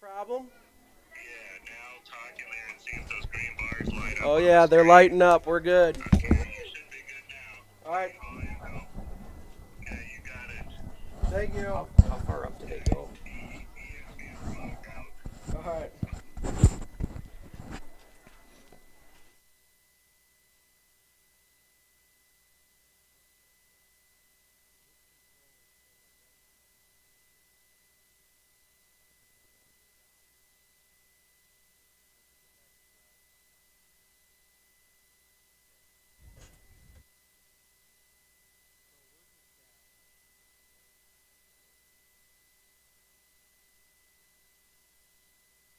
Problem? Yeah, now talk in there and see if those green bars light up. Oh yeah, they're lighting up. We're good. Okay, you should be good now. All right. Oh, you go. Okay, you got it. Thank you. How far up do they go? All right.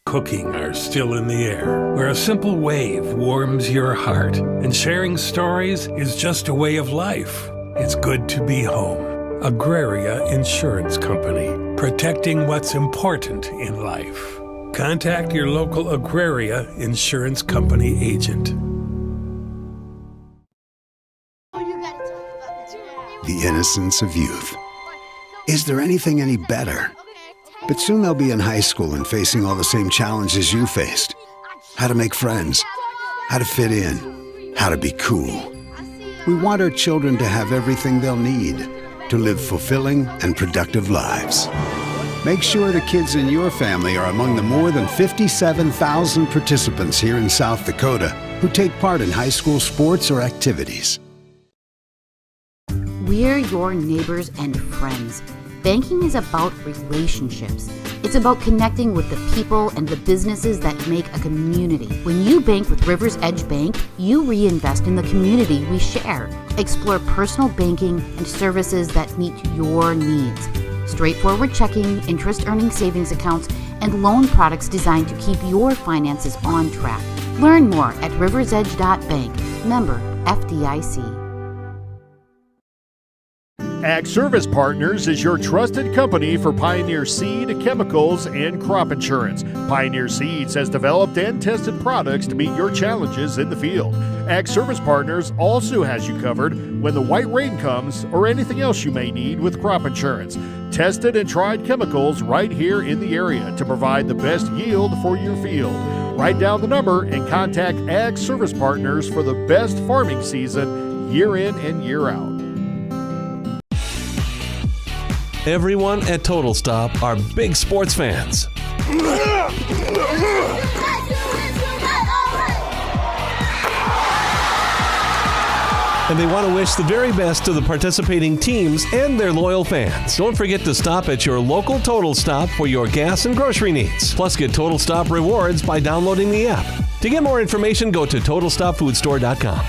Cooking are still in the air, where a simple wave warms your heart, and sharing stories is just a way of life. It's good to be home. Agraria Insurance Company, protecting what's important in life. Contact your local Agraria Insurance Company agent. The innocence of youth. Is there anything any better? But soon they'll be in high school and facing all the same challenges you faced. How to make friends, how to fit in, how to be cool. We want our children to have everything they'll need to live fulfilling and productive lives. Make sure the kids in your family are among the more than 57,000 participants here in South Dakota who take part in high school sports or activities. We're your neighbors and friends. Banking is about relationships. It's about connecting with the people and the businesses that make a community. When you bank with Rivers Edge Bank, you reinvest in the community we share. Explore personal banking and services that meet your needs. Straightforward checking, interest-earning savings accounts, and loan products designed to keep your finances on track. Learn more at riversedge.bank. Member FDIC. Ag Service Partners is your trusted company for Pioneer seed, chemicals, and crop insurance. Pioneer Seeds has developed and tested products to meet your challenges in the field. Ag Service Partners also has you covered when the white rain comes or anything else you may need with crop insurance. Tested and tried chemicals right here in the area to provide the best yield for your field. Write down the number and contact Ag Service Partners for the best farming season year in and year out. Everyone at Total Stop are big sports fans. And they want to wish the very best to the participating teams and their loyal fans. Don't forget to stop at your local Total Stop for your gas and grocery needs. Plus, get Total Stop rewards by downloading the app. To get more information, go to TotalStopFoodStore.com.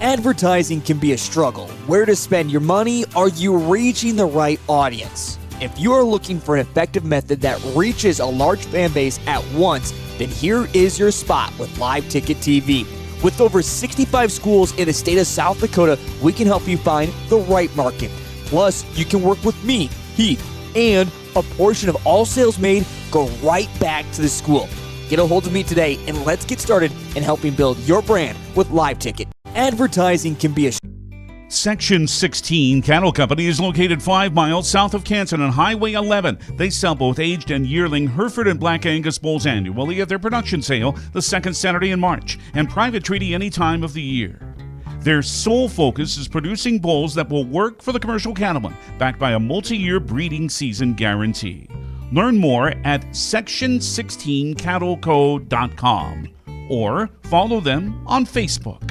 Advertising can be a struggle. Where to spend your money? Are you reaching the right audience? If you are looking for an effective method that reaches a large fan base at once, then here is your spot with Live Ticket TV. With over 65 schools in the state of South Dakota, we can help you find the right market. Plus, you can work with me, Heath, and a portion of all sales made go right back to the school. Get a hold of me today and let's get started in helping build your brand with Live Ticket. Advertising can be a Section 16 Cattle Company is located 5 miles south of Canton on Highway 11. They sell both aged and yearling Hereford and Black Angus bulls annually at their production sale the second Saturday in March and private treaty any time of the year. Their sole focus is producing bulls that will work for the commercial cattleman, backed by a multi-year breeding season guarantee. Learn more at section16cattleco.com or follow them on Facebook.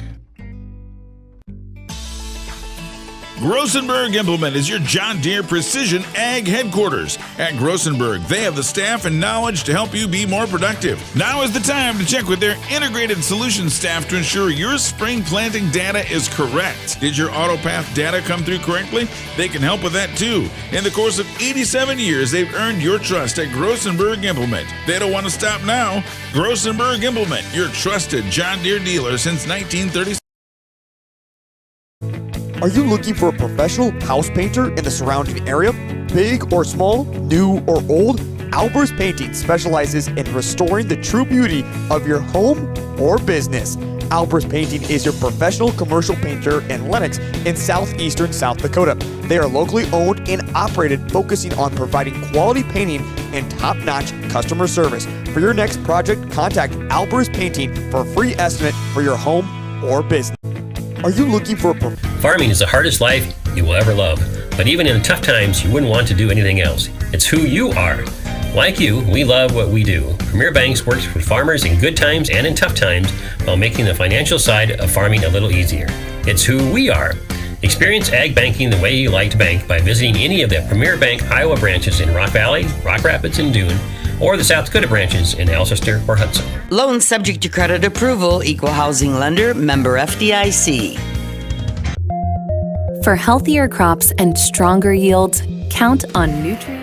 Grossenberg Implement is your John Deere Precision Ag headquarters. At Grossenberg, they have the staff and knowledge to help you be more productive. Now is the time to check with their integrated solutions staff to ensure your spring planting data is correct. Did your AutoPath data come through correctly? They can help with that too. In the course of 87 years, they've earned your trust at Grossenberg Implement. They don't want to stop now. Grossenberg Implement, your trusted John Deere dealer since 1936. Are you looking for a professional house painter in the surrounding area? Big or small, new or old, Albers Painting specializes in restoring the true beauty of your home or business. Alpers Painting is your professional commercial painter in Lenox in southeastern South Dakota. They are locally owned and operated, focusing on providing quality painting and top-notch customer service. For your next project, contact Alpers Painting for a free estimate for your home or business. Are you looking for a Farming is the hardest life you will ever love, but even in tough times, you wouldn't want to do anything else. It's who you are. Like you, we love what we do. Premier Banks works with farmers in good times and in tough times while making the financial side of farming a little easier. It's who we are. Experience ag banking the way you like to bank by visiting any of the Premier Bank Iowa branches in Rock Valley, Rock Rapids, and Dune, or the South Dakota branches in Alcester or Hudson. Loan subject to credit approval, equal housing lender, member FDIC. For healthier crops and stronger yields, count on nutrient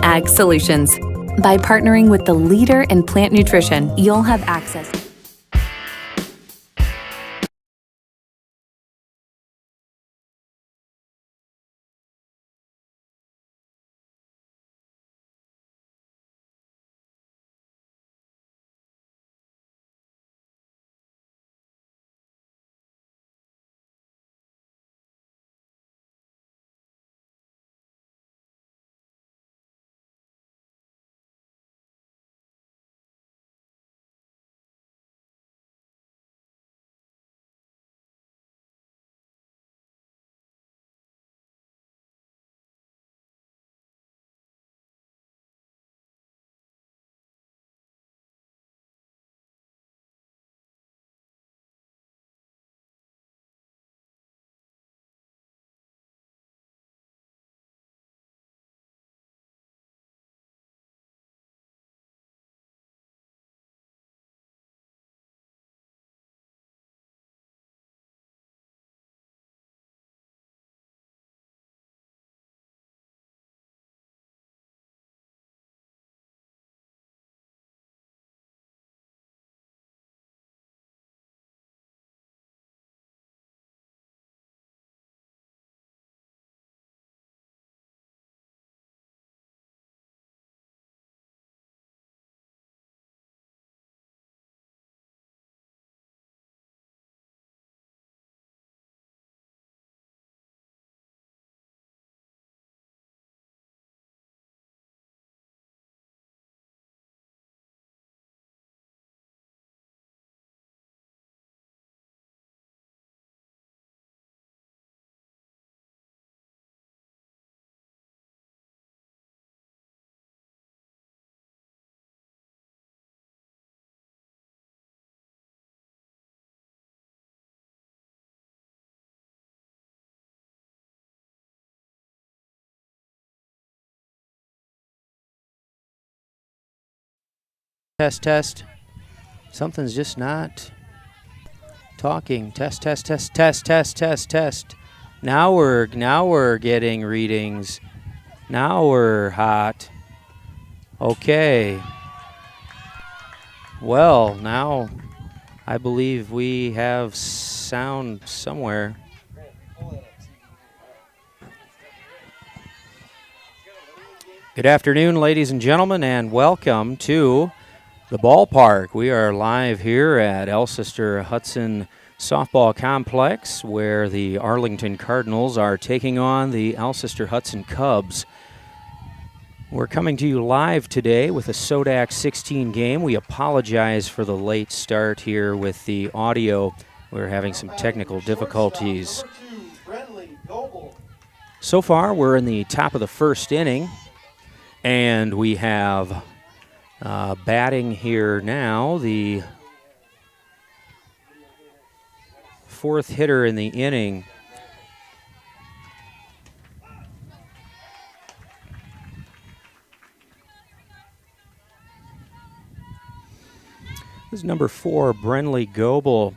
Ag Solutions. By partnering with the leader in plant nutrition, you'll have access. Test, test. Something's just not talking. Test, test, test, test, test, test, test. Now we're getting readings. Now we're hot. Okay. Well, now I believe we have sound somewhere. Good afternoon, ladies and gentlemen, and welcome to the ballpark. We are live here at Alcester-Hudson Softball Complex, where the Arlington Cardinals are taking on the Alcester-Hudson Cubs. We're coming to you live today with a SODAC 16 game. We apologize for the late start here with the audio. We're having some technical difficulties. So far, we're in the top of the first inning, and we have batting here now, the fourth hitter in the inning. This is number 4, Brenley Goebel.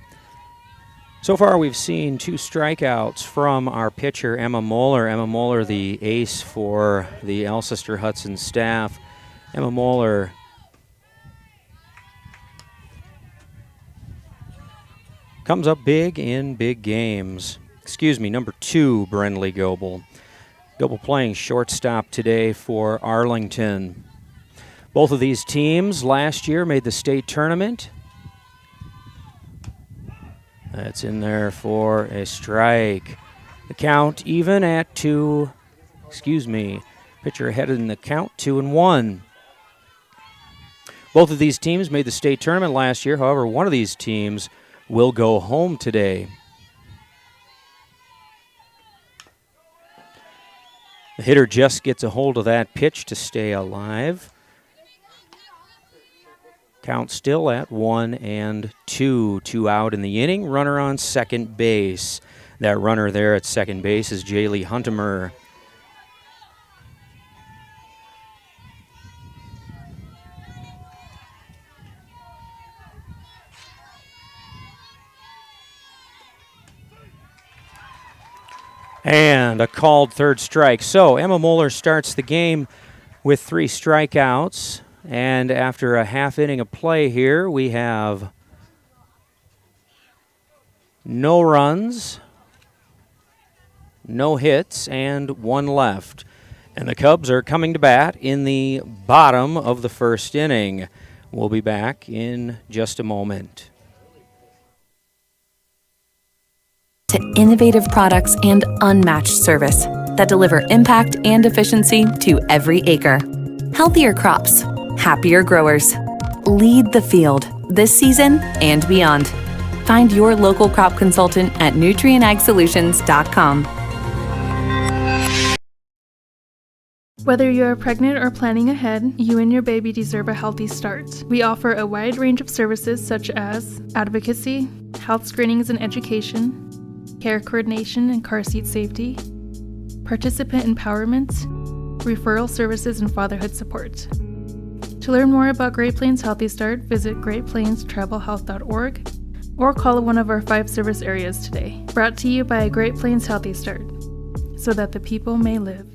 So far, we've seen 2 strikeouts from our pitcher, Emma Moeller. Emma Moeller, the ace for the Alcester-Hudson staff. Emma Moeller comes up big in big games. Excuse me, number 2, Brenley Goebel. Goebel playing shortstop today for Arlington. Both of these teams last year made the state tournament. That's in there for a strike. The count even at 2. Excuse me. Pitcher ahead in the count, 2-1. Both of these teams made the state tournament last year. However, one of these teams will go home today. The hitter just gets a hold of that pitch to stay alive. Count still at 1-2. 2 out in the inning. Runner on second base. That runner there at second base is Jaylee Huntemer. And a called third strike. So Emma Moeller starts the game with 3 strikeouts. And after a half inning of play here, we have no runs, no hits, and 1 left. And the Cubs are coming to bat in the bottom of the first inning. We'll be back in just a moment. To innovative products and unmatched service that deliver impact and efficiency to every acre. Healthier crops, happier growers. Lead the field this season and beyond. Find your local crop consultant at nutrienagsolutions.com. Whether you're pregnant or planning ahead, you and your baby deserve a healthy start. We offer a wide range of services such as advocacy, health screenings and education, care coordination and car seat safety, participant empowerment, referral services, and fatherhood support. To learn more about Great Plains Healthy Start, visit greatplainstravelhealth.org or call one of our 5 service areas today. Brought to you by Great Plains Healthy Start, so that the people may live.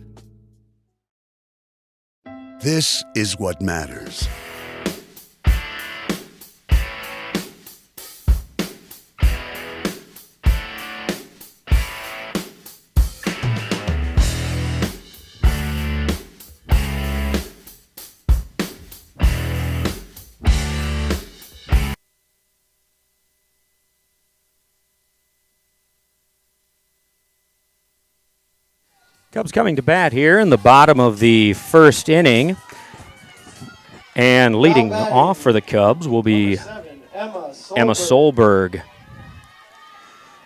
This is what matters. Cubs coming to bat here in the bottom of the first inning. And leading off for the Cubs will be Emma Solberg.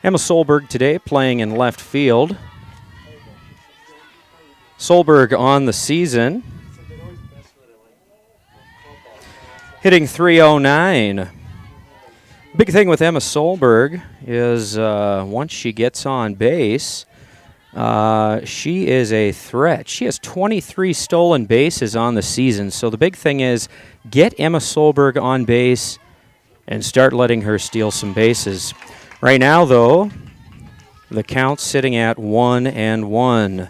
Emma Solberg today playing in left field. Solberg on the season, hitting .309. Big thing with Emma Solberg is once she gets on base, she is a threat. She has 23 stolen bases on the season. So the big thing is get Emma Solberg on base and start letting her steal some bases. Right now, though, the count's sitting at 1-1.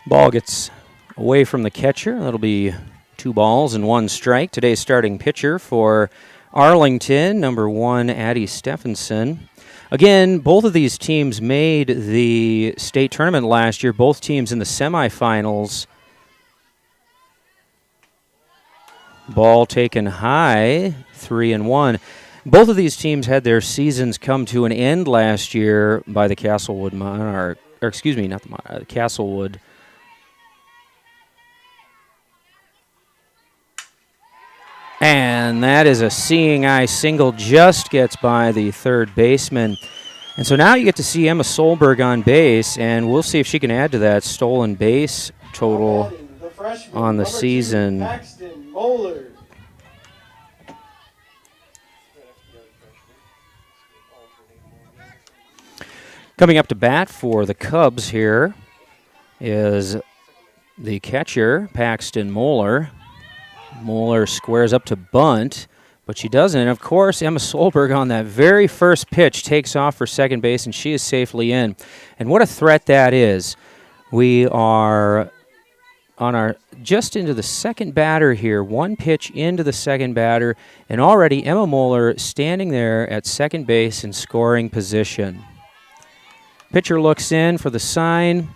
Ball gets away from the catcher. That'll be 2 balls and 1 strike. Today's starting pitcher for Arlington, number 1, Addie Stephenson. Again, both of these teams made the state tournament last year, both teams in the semifinals. Ball taken high, 3-1. Both of these teams had their seasons come to an end last year by the Castlewood Monarch, or excuse me, not the Monarch, Castlewood. And that is a seeing eye single, just gets by the third baseman. And so now you get to see Emma Solberg on base, and we'll see if she can add to that stolen base total on the season. Coming up to bat for the Cubs here is the catcher, Paxton Moeller. Moeller squares up to bunt, but she doesn't. And, of course, Emma Solberg on that very first pitch takes off for second base, and she is safely in. And what a threat that is. We are on our just into the second batter here, 1 pitch into the second batter, and already Emma Moeller standing there at second base in scoring position. Pitcher looks in for the sign.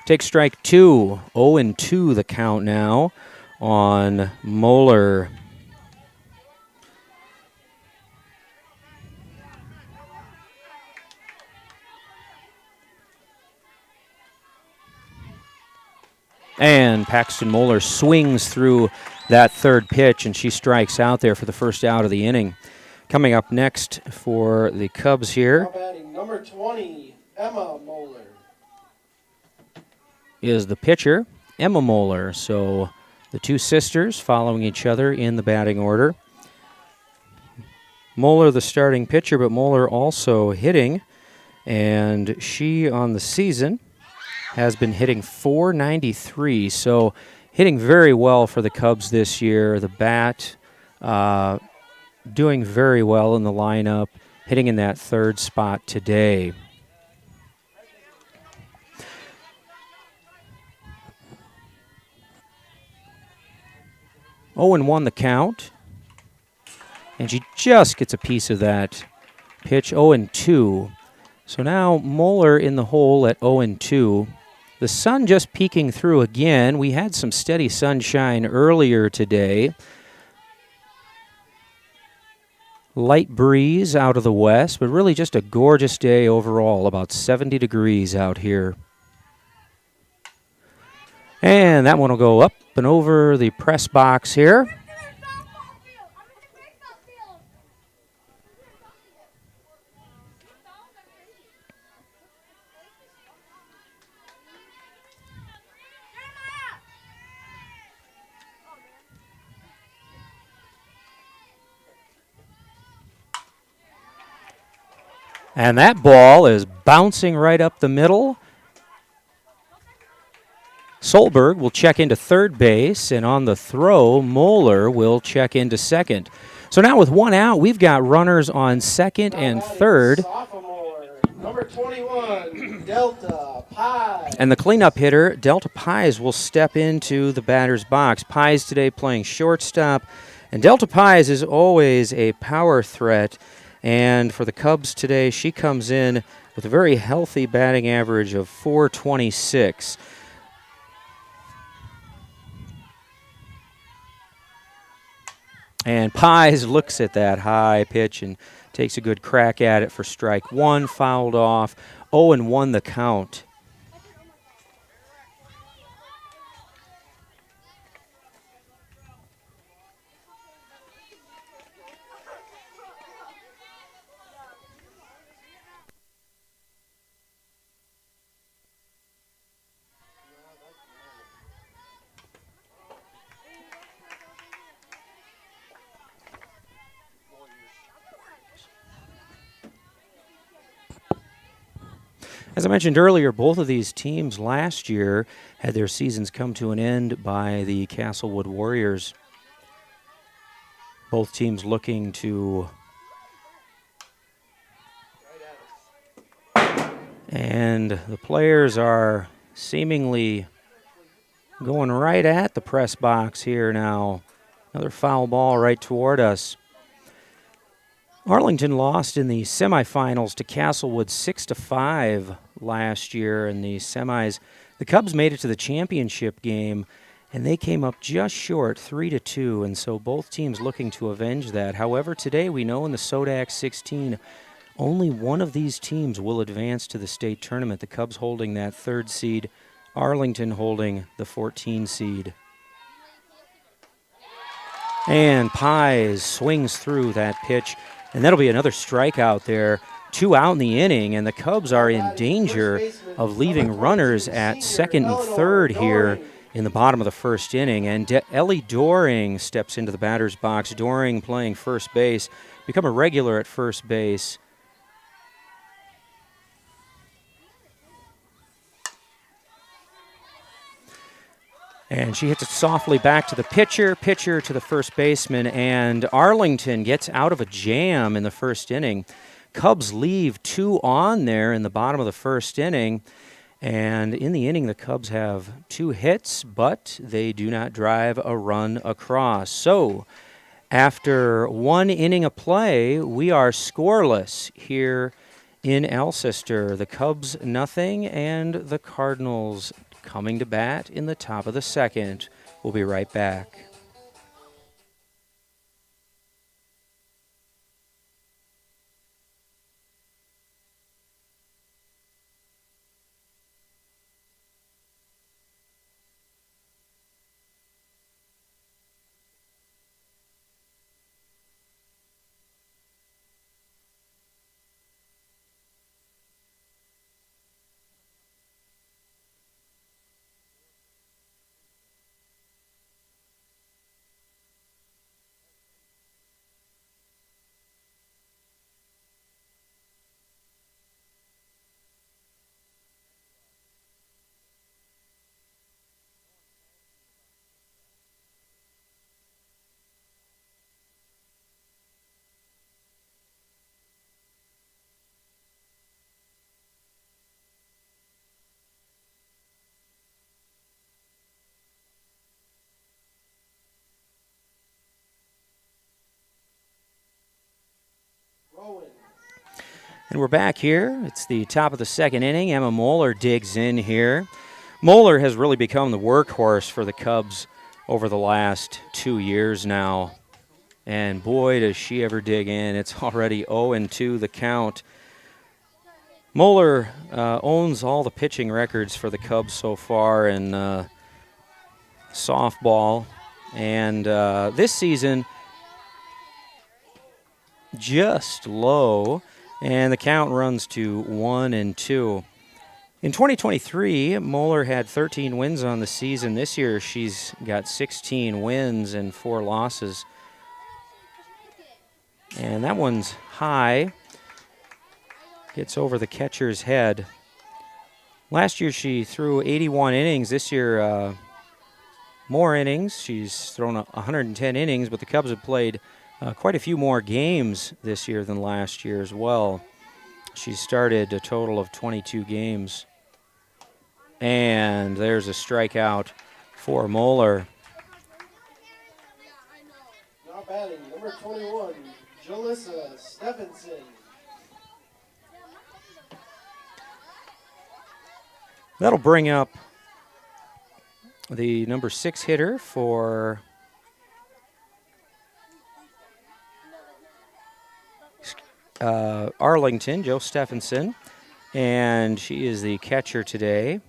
Take strike 2, 0-2 the count now on Moeller. And Paxton Moeller swings through that third pitch, and she strikes out there for the first out of the inning. Coming up next for the Cubs here. Number 20, Emma Moeller. Is the pitcher, Emma Moeller. So the 2 sisters following each other in the batting order. Moeller the starting pitcher, but Moeller also hitting. And she on the season has been hitting .493, so hitting very well for the Cubs this year. The bat doing very well in the lineup, hitting in that third spot today. Owen won the count, and she just gets a piece of that pitch. 0-2. So now Moeller in the hole at 0-2. The sun just peeking through again. We had some steady sunshine earlier today. Light breeze out of the west, but really just a gorgeous day overall. About 70 degrees out here. And that one will go up and over the press box here. And that ball is bouncing right up the middle. Solberg will check into third base, and on the throw, Moeller will check into second. So now with one out, we've got runners on second and third. Sophomore, number 21, Delta Pies. And the cleanup hitter, Delta Pies, will step into the batter's box. Pies today playing shortstop, and Delta Pies is always a power threat. And for the Cubs today, she comes in with a very healthy batting average of .426. And Pies looks at that high pitch and takes a good crack at it for strike one, fouled off. 0-1 the count. As I mentioned earlier, both of these teams last year had their seasons come to an end by the Castlewood Warriors. Both teams looking to... And the players are seemingly going right at the press box here now. Another foul ball right toward us. Arlington lost in the semifinals to Castlewood 6-5 last year in the semis. The Cubs made it to the championship game, and they came up just short, 3-2, and so both teams looking to avenge that. However, today we know in the Sodax 16, only one of these teams will advance to the state tournament. The Cubs holding that third seed, Arlington holding the 14 seed. And Pies swings through that pitch. And that'll be another strikeout there. 2 out in the inning, and the Cubs are in danger of leaving runners at second and third here in the bottom of the first inning. And Ellie Doring steps into the batter's box. Doring playing first base, become a regular at first base. And she hits it softly back to the pitcher to the first baseman, and Arlington gets out of a jam in the first inning. Cubs leave 2 on there in the bottom of the first inning, and in the inning the Cubs have 2 hits, but they do not drive a run across. So after 1 inning of play, we are scoreless here in Alcester. The Cubs nothing, and the Cardinals coming to bat in the top of the second. We'll be right back. And we're back here. It's the top of the second inning. Emma Moeller digs in here. Moeller has really become the workhorse for the Cubs over the last 2 years now. And boy, does she ever dig in. It's already 0-2 the count. Moeller owns all the pitching records for the Cubs so far in softball. And this season, just low. And the count runs to 1-2. In 2023, Moeller had 13 wins on the season. This year, she's got 16 wins and 4 losses. And that one's high. Gets over the catcher's head. Last year, she threw 81 innings. This year, more innings. She's thrown 110 innings, but the Cubs have played quite a few more games this year than last year as well. She started a total of 22 games. And there's a strikeout for Moeller. Now batting, number 21, Jalissa Stephenson. That'll bring up the number 6 hitter for Arlington, Joe Stephenson, and she is the catcher today.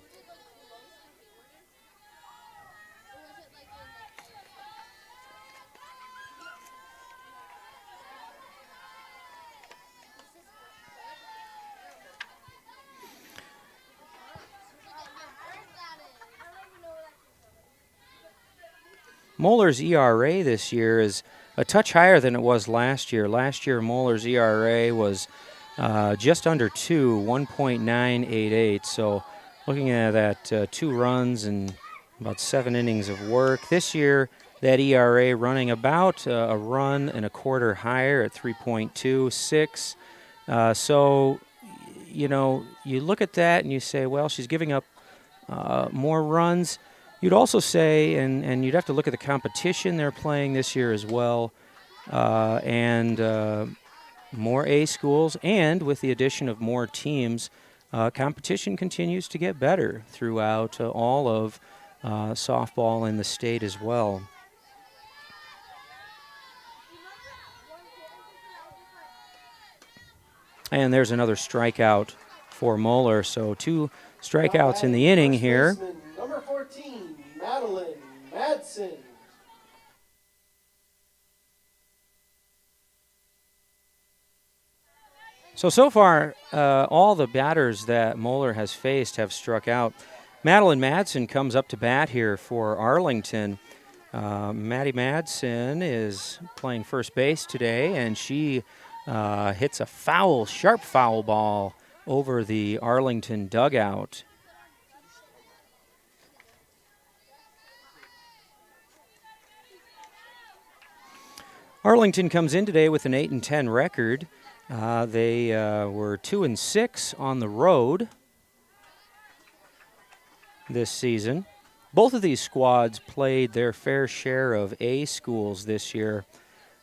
Moeller's ERA this year is a touch higher than it was last year. Last year, Moeller's ERA was just under 2, 1.988. So looking at that 2 runs and about 7 innings of work. This year, that ERA running about a run and a quarter higher at 3.26. So, you know, you look at that and you say, well, she's giving up more runs. You'd also say, and you'd have to look at the competition they're playing this year as well, and more A schools, and with the addition of more teams, competition continues to get better throughout all of softball in the state as well. And there's another strikeout for Moeller, so 2 strikeouts in the inning here. Number 14, Madeline Madsen. So far, all the batters that Moeller has faced have struck out. Madeline Madsen comes up to bat here for Arlington. Maddie Madsen is playing first base today, and she hits a foul, sharp foul ball over the Arlington dugout. Arlington comes in today with an 8-10 record. They were 2-6 on the road this season. Both of these squads played their fair share of A schools this year.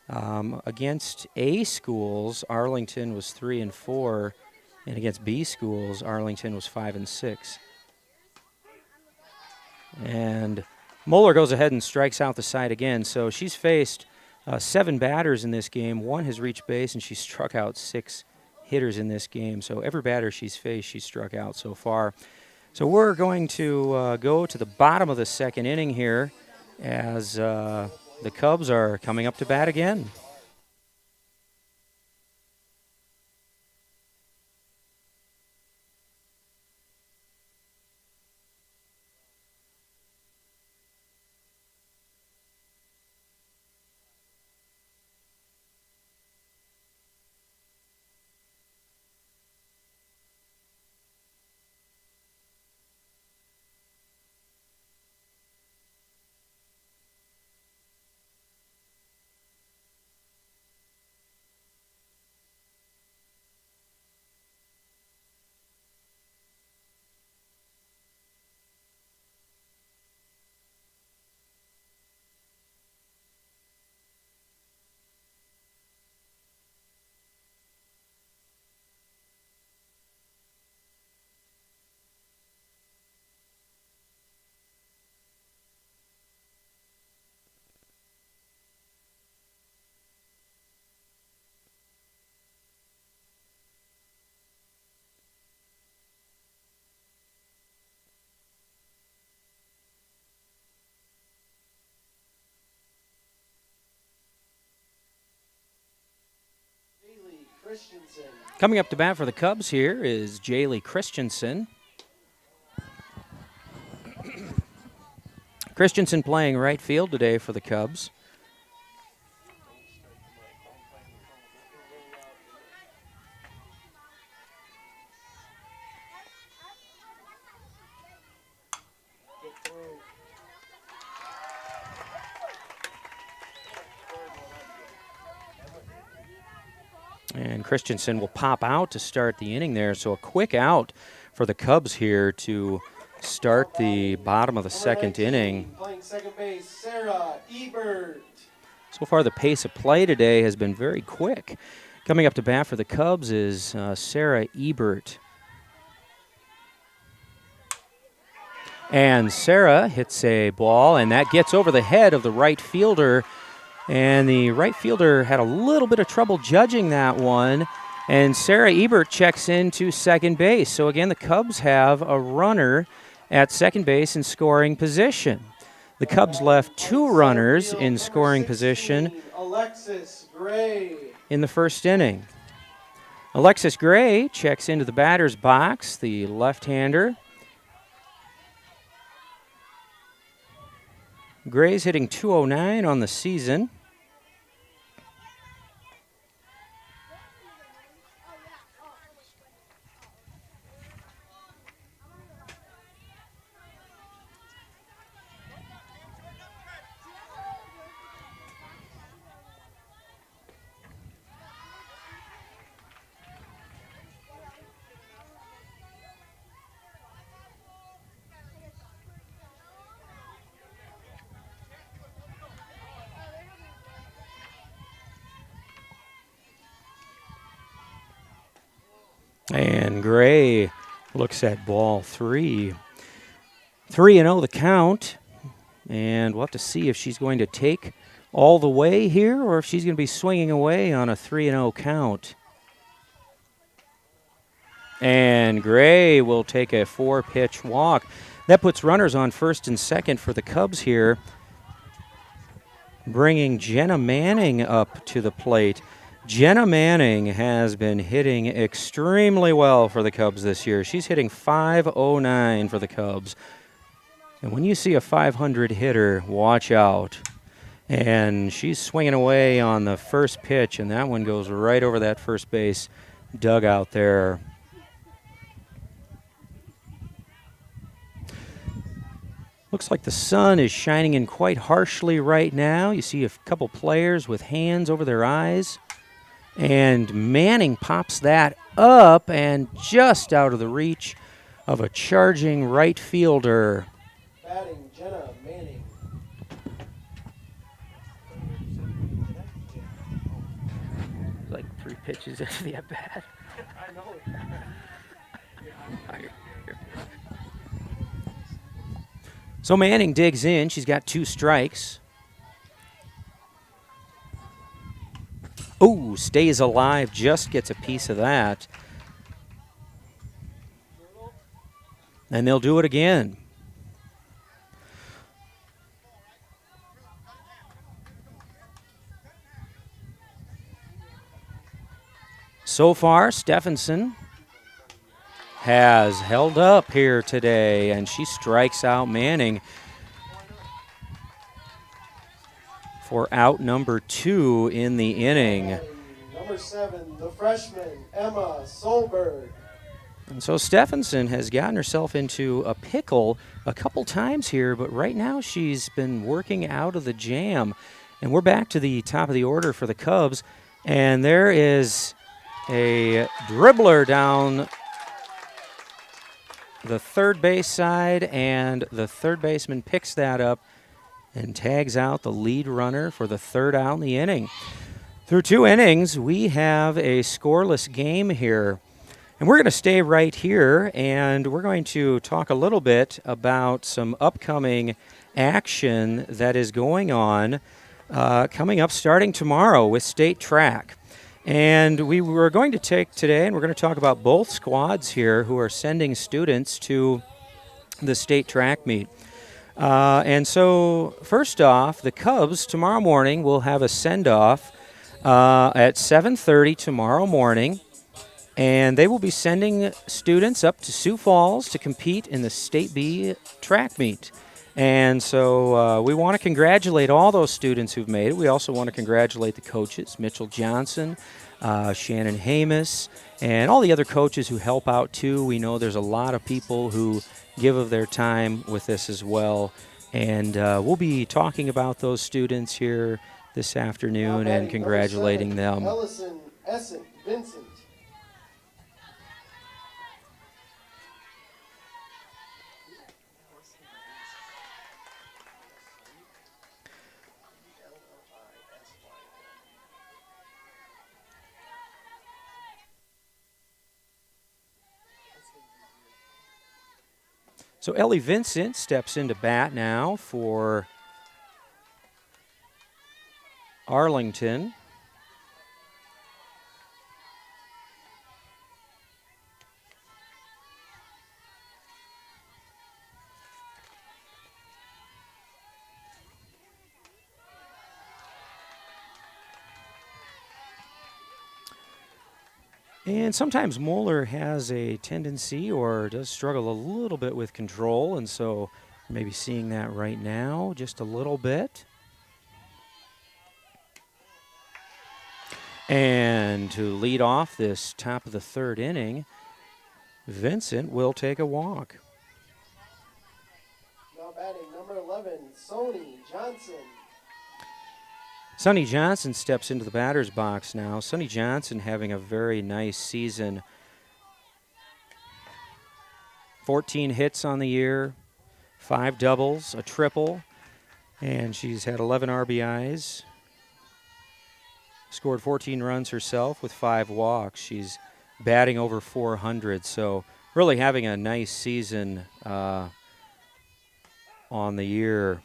Against A schools, Arlington was 3-4, and against B schools, Arlington was 5-6. And Moeller goes ahead and strikes out the side again, so she's faced 7 batters in this game. 1 has reached base, and she struck out 6 hitters in this game. So every batter she's faced, she's struck out so far. So we're going to go to the bottom of the second inning here as the Cubs are coming up to bat again. Christensen. Coming up to bat for the Cubs here is Jaylee Christensen. Christensen playing right field today for the Cubs. And Christensen will pop out to start the inning there. So a quick out for the Cubs here to start the bottom of the second inning. Playing second base, Sarah Ebert. So far the pace of play today has been very quick. Coming up to bat for the Cubs is Sarah Ebert. And Sarah hits a ball, and that gets over the head of the right fielder. And the right fielder had a little bit of trouble judging that one. And Sarah Ebert checks into second base. So again, the Cubs have a runner at second base in scoring position. The Cubs left 2 runners in scoring position Alexis Gray. in the first inning. Alexis Gray checks into the batter's box, the left-hander. Gray's hitting .209 on the season. And Gray looks at ball 3. 3-0 the count. And we'll have to see if she's going to take all the way here or if she's going to be swinging away on a 3-0 count. And Gray will take a 4-pitch walk. That puts runners on first and second for the Cubs here, bringing Jenna Manning up to the plate. Jenna Manning has been hitting extremely well for the Cubs this year. She's hitting .509 for the Cubs. And when you see a .500 hitter, watch out. And she's swinging away on the first pitch, and that one goes right over that first base dugout there. Looks like the sun is shining in quite harshly right now. You see a couple players with hands over their eyes. And Manning pops that up and just out of the reach of a charging right fielder. Batting, Jenna Manning. Like 3 pitches into the at-bat. I know. So Manning digs in. She's got 2 strikes. Oh, stays alive, just gets a piece of that. And they'll do it again. So far, Stephenson has held up here today, and she strikes out Manning for out number 2 in the inning. Number 7, the freshman, Emma Solberg. And so Stephenson has gotten herself into a pickle a couple times here, but right now she's been working out of the jam. And we're back to the top of the order for the Cubs, and there is a dribbler down the third base side, and the third baseman picks that up and tags out the lead runner for the 3rd out in the inning. Through 2 innings, we have a scoreless game here. And we're going to stay right here, and we're going to talk a little bit about some upcoming action that is going on coming up starting tomorrow with state track. And we were going to take today, and we're going to talk about both squads here who are sending students to the state track meet. And so, first off, the Cubs tomorrow morning will have a send-off at 7:30 tomorrow morning. And they will be sending students up to Sioux Falls to compete in the State B track meet. And so we want to congratulate all those students who've made it. We also want to congratulate the coaches, Mitchell Johnson, Shannon Hamus, and all the other coaches who help out too. We know there's a lot of people who give of their time with this as well. And we'll be talking about those students here this afternoon and congratulating them. Ellison, Essen, Vincent. So Ellie Vincent steps into bat now for Arlington. And sometimes Moeller has a tendency or does struggle a little bit with control, and so maybe seeing that right now just a little bit. And to lead off this top of the third inning, Vincent will take a walk. Now batting number 11, Sony Johnson. Sonny Johnson steps into the batter's box now. Sonny Johnson having a very nice season. 14 hits on the year, 5 doubles, a triple, and she's had 11 RBIs. Scored 14 runs herself with 5 walks. She's batting over 400, so really having a nice season on the year.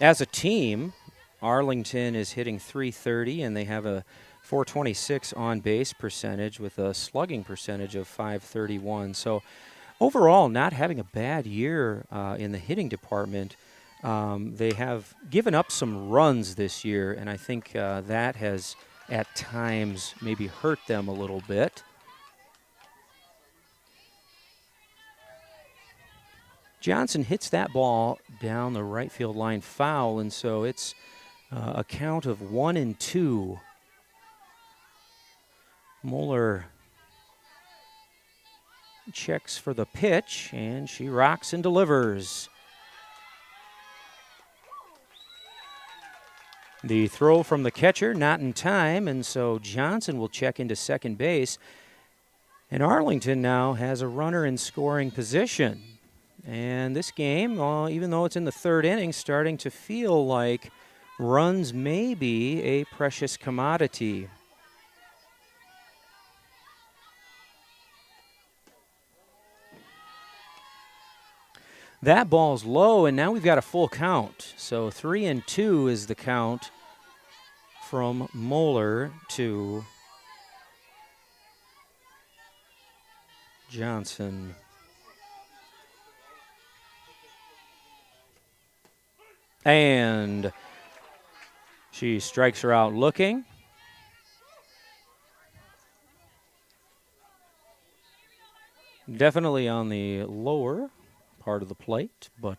As a team, Arlington is hitting .330, and they have a .426 on-base percentage with a slugging percentage of .531. So overall, not having a bad year in the hitting department. They have given up some runs this year, and I think that has at times maybe hurt them a little bit. Johnson hits that ball down the right field line foul, and so it's a count of 1-2. Moeller checks for the pitch, and she rocks and delivers. The throw from the catcher, not in time, and so Johnson will check into second base. And Arlington now has a runner in scoring position. And this game, even though it's in the third inning, starting to feel like runs may be a precious commodity. That ball's low, and now we've got a full count. So 3-2 is the count from Moeller to Johnson. And she strikes her out looking. Definitely on the lower part of the plate, but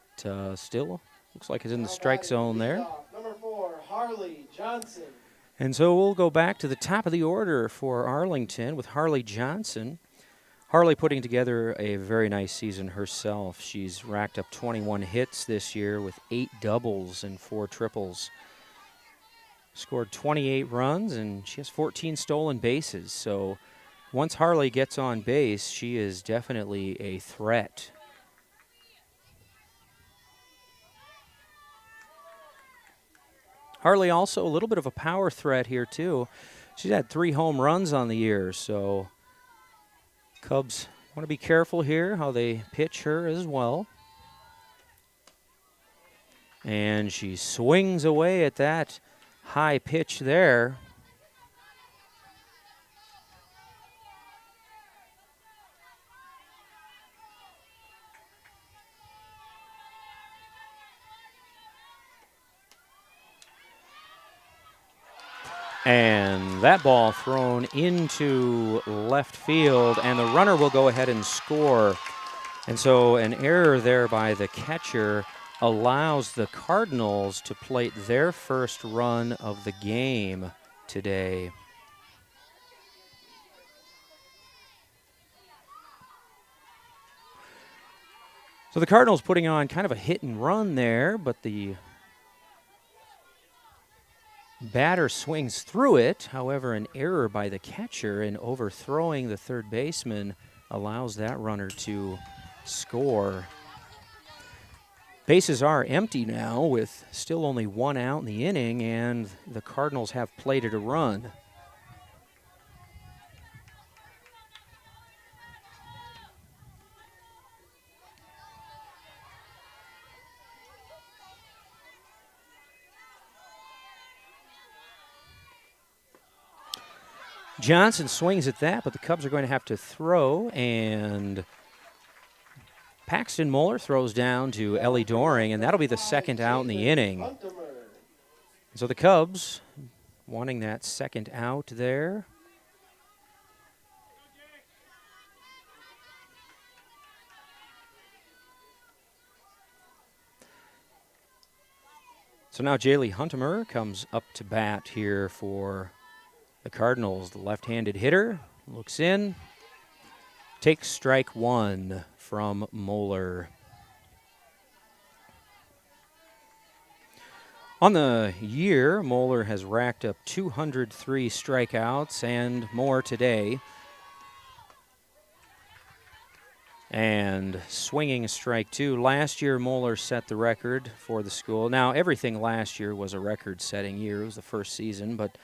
still looks like it's in the strike zone there. Number 4, Harley Johnson. And so we'll go back to the top of the order for Arlington with Harley Johnson. Harley putting together a very nice season herself. She's racked up 21 hits this year with 8 doubles and 4 triples. Scored 28 runs, and she has 14 stolen bases. So once Harley gets on base, she is definitely a threat. Harley also a little bit of a power threat here, too. She's had 3 home runs on the year, so Cubs want to be careful here how they pitch her as well. And she swings away at that high pitch there. And that ball thrown into left field, and the runner will go ahead and score. And so an error there by the catcher allows the Cardinals to plate their first run of the game today. So the Cardinals putting on kind of a hit and run there, but the batter swings through it. However, an error by the catcher in overthrowing the third baseman allows that runner to score. Bases are empty now with still only one out in the inning, and the Cardinals have plated a run. Johnson swings at that, but the Cubs are going to have to throw, and Paxton Moeller throws down to Ellie Doring, and that'll be the second out in the inning. So the Cubs wanting that second out there. So now Jaylee Huntemer comes up to bat here for the Cardinals. The left-handed hitter looks in, takes strike one from Moeller. On the year, Moeller has racked up 203 strikeouts and more today. And swinging a strike two. Last year, Moeller set the record for the school. Now, everything last year was a record-setting year. It was the first season, but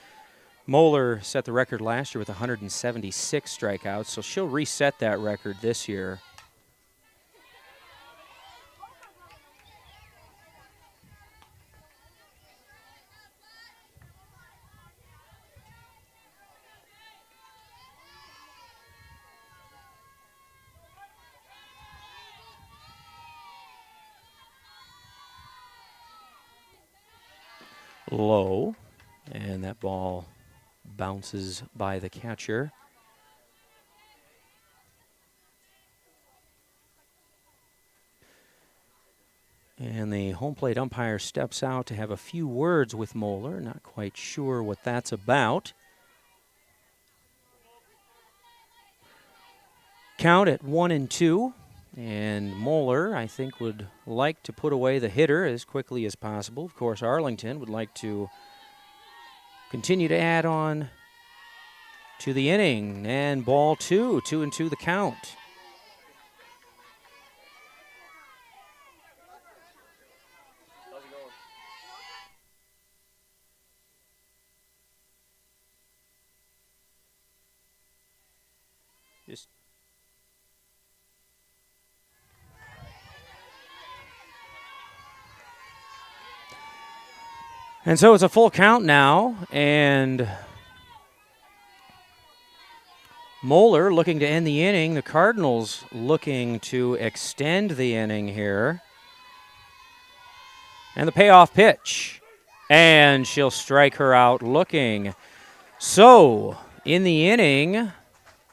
Moeller set the record last year with 176 strikeouts, so she'll reset that record this year. Low, and that ball bounces by the catcher. And the home plate umpire steps out to have a few words with Moeller. Not quite sure what that's about. Count at 1-2. And Moeller, I think, would like to put away the hitter as quickly as possible. Of course, Arlington would like to continue to add on to the inning. And ball 2-2 the count. Just and so it's a full count now, and Moeller looking to end the inning. The Cardinals looking to extend the inning here. And the payoff pitch. And she'll strike her out looking. So, in the inning,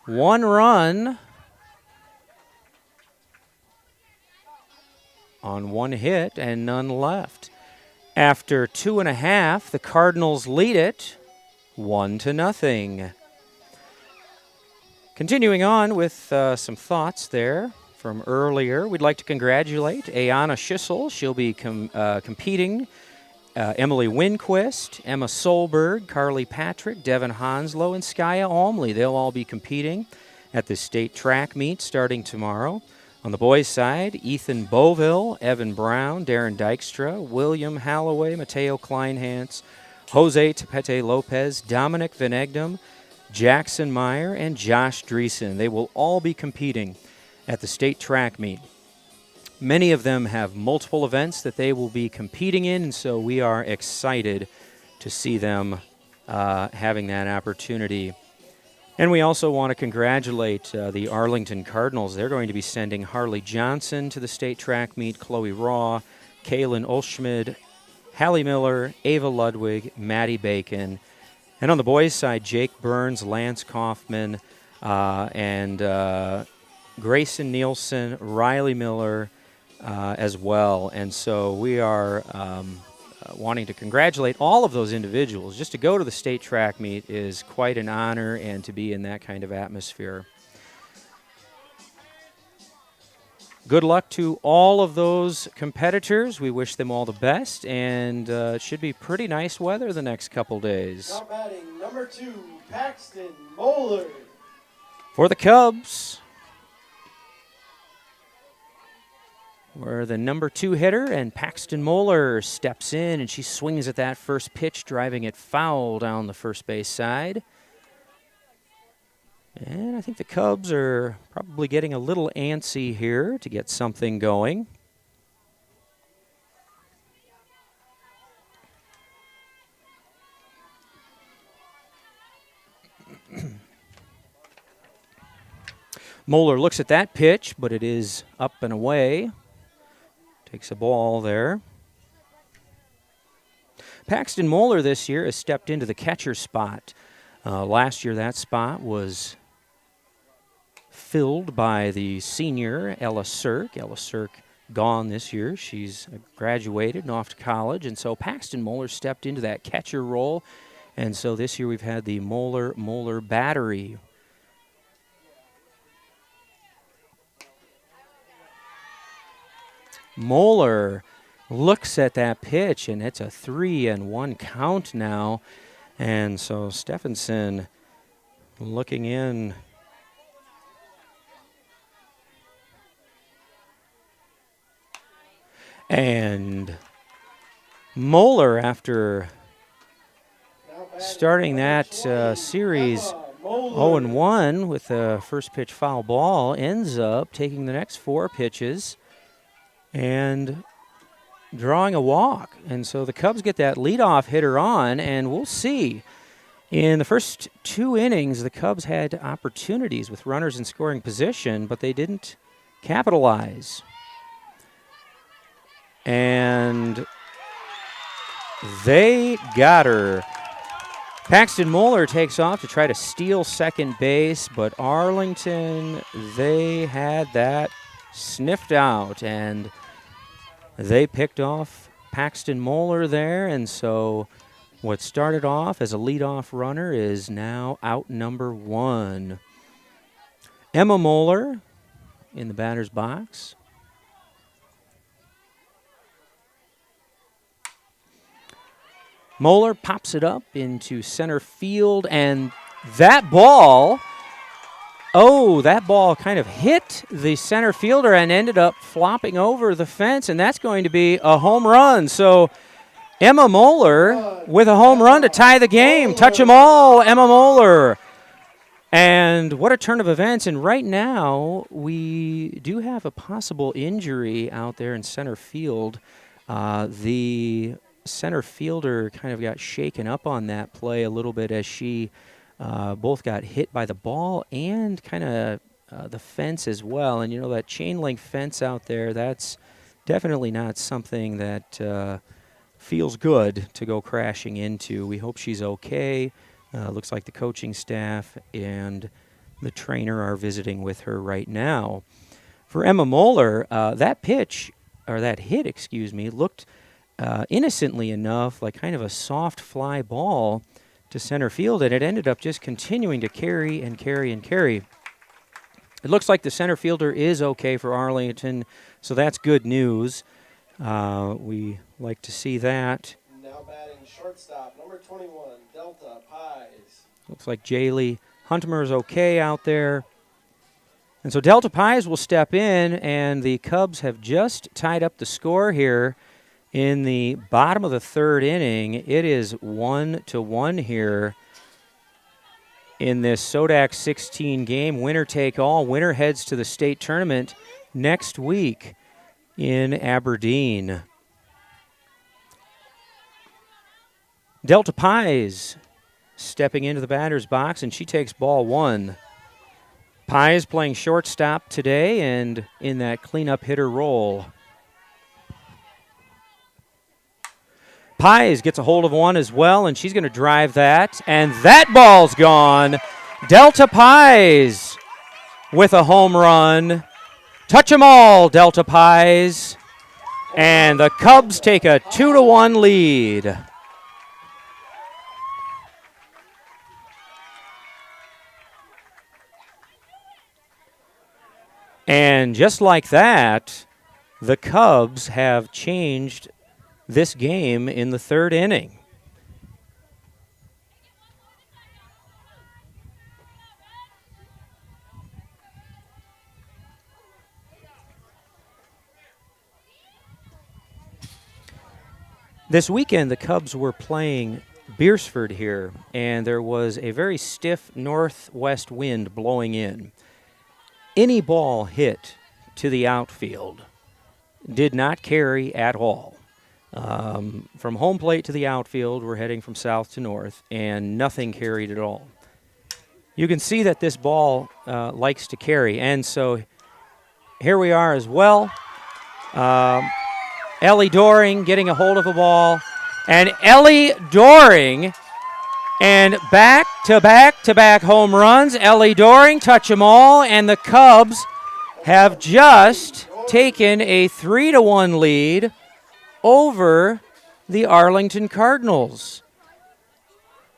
one run on one hit and none left. After 2.5, the Cardinals lead it 1-0. Continuing on with some thoughts there from earlier, we'd like to congratulate Ayana Schissel. She'll be competing. Emily Winquist, Emma Solberg, Carly Patrick, Devin Hanslow, and Skya Almley. They'll all be competing at the state track meet starting tomorrow. On the boys' side, Ethan Boville, Evan Brown, Darren Dykstra, William Halloway, Mateo Kleinhans, Jose Tepete Lopez, Dominic Venegdom, Jackson Meyer, and Josh Dreesen. They will all be competing at the state track meet. Many of them have multiple events that they will be competing in, and so we are excited to see them having that opportunity. And we also want to congratulate the Arlington Cardinals. They're going to be sending Harley Johnson to the state track meet, Chloe Raw, Kaylin Olschmid, Hallie Miller, Ava Ludwig, Maddie Bacon, And on the boys' side, Jake Burns, Lance Kaufman, and Grayson Nielsen, Riley Miller as well. And so we are wanting to congratulate all of those individuals. Just to go to the state track meet is quite an honor, and to be in that kind of atmosphere. Good luck to all of those competitors. We wish them all the best, and it should be pretty nice weather the next couple days. Now batting number 2, Paxton Moeller. For the Cubs, where the number 2 hitter, and Paxton Moeller steps in, and she swings at that first pitch, driving it foul down the first base side. And I think the Cubs are probably getting a little antsy here to get something going. Moeller looks at that pitch, but it is up and away. Takes a ball there. Paxton Moeller this year has stepped into the catcher spot. Last year that spot was filled by the senior Ella Sirk. Ella Sirk gone this year. She's graduated and off to college, and so Paxton Moeller stepped into that catcher role. And so this year we've had the Moeller battery. Moeller looks at that pitch, and it's a 3-1 count now. And so Stephenson looking in. And Moeller, after starting that series 0-1 with a first pitch foul ball, ends up taking the next 4 pitches and drawing a walk. And so the Cubs get that leadoff hitter on, and we'll see. In the first 2 innings, the Cubs had opportunities with runners in scoring position, but they didn't capitalize. And they got her. Paxton Moeller takes off to try to steal second base, but Arlington, they had that sniffed out, and they picked off Paxton Moeller there. And so what started off as a leadoff runner is now out number 1. Emma Moeller in the batter's box. Moeller pops it up into center field, and that ball kind of hit the center fielder and ended up flopping over the fence, and that's going to be a home run. So Emma Moeller with a home run to tie the game. Touch 'em all, Emma Moeller. And what a turn of events. And right now we do have a possible injury out there in center field. The center fielder kind of got shaken up on that play a little bit as she both got hit by the ball and kind of the fence as well. And, you know, that chain link fence out there, that's definitely not something that feels good to go crashing into. We hope she's okay. Looks like the coaching staff and the trainer are visiting with her right now. For Emma Moeller, that hit, looked innocently enough like kind of a soft fly ball to center field, and it ended up just continuing to carry and carry and carry. It looks like the center fielder is okay for Arlington, so that's good news. We like to see that. Now batting shortstop, number 21, Delta Pies. Looks like Jaylee Huntmer is okay out there. And so Delta Pies will step in, and the Cubs have just tied up the score here in the bottom of the 3rd inning. It is 1-1 here in this Sodak 16 game. Winner take all. Winner heads to the state tournament next week in Aberdeen. Delta Pies stepping into the batter's box, and she takes ball 1. Pies playing shortstop today and in that cleanup hitter role. Pies gets a hold of one as well, and she's going to drive that. And that ball's gone. Delta Pies with a home run. Touch 'em all, Delta Pies. And the Cubs take a 2-1 lead. And just like that, the Cubs have changed this game in the third inning. This weekend, the Cubs were playing Beersford here, and there was a very stiff northwest wind blowing in. Any ball hit to the outfield did not carry at all. From home plate to the outfield, we're heading from south to north, and nothing carried at all. You can see that this ball likes to carry, and so here we are as well. Ellie Doring getting a hold of the ball, and Ellie Doring, and back-to-back home runs. Ellie Doring, touch 'em all, and the Cubs have just taken a 3-1 lead over the Arlington Cardinals.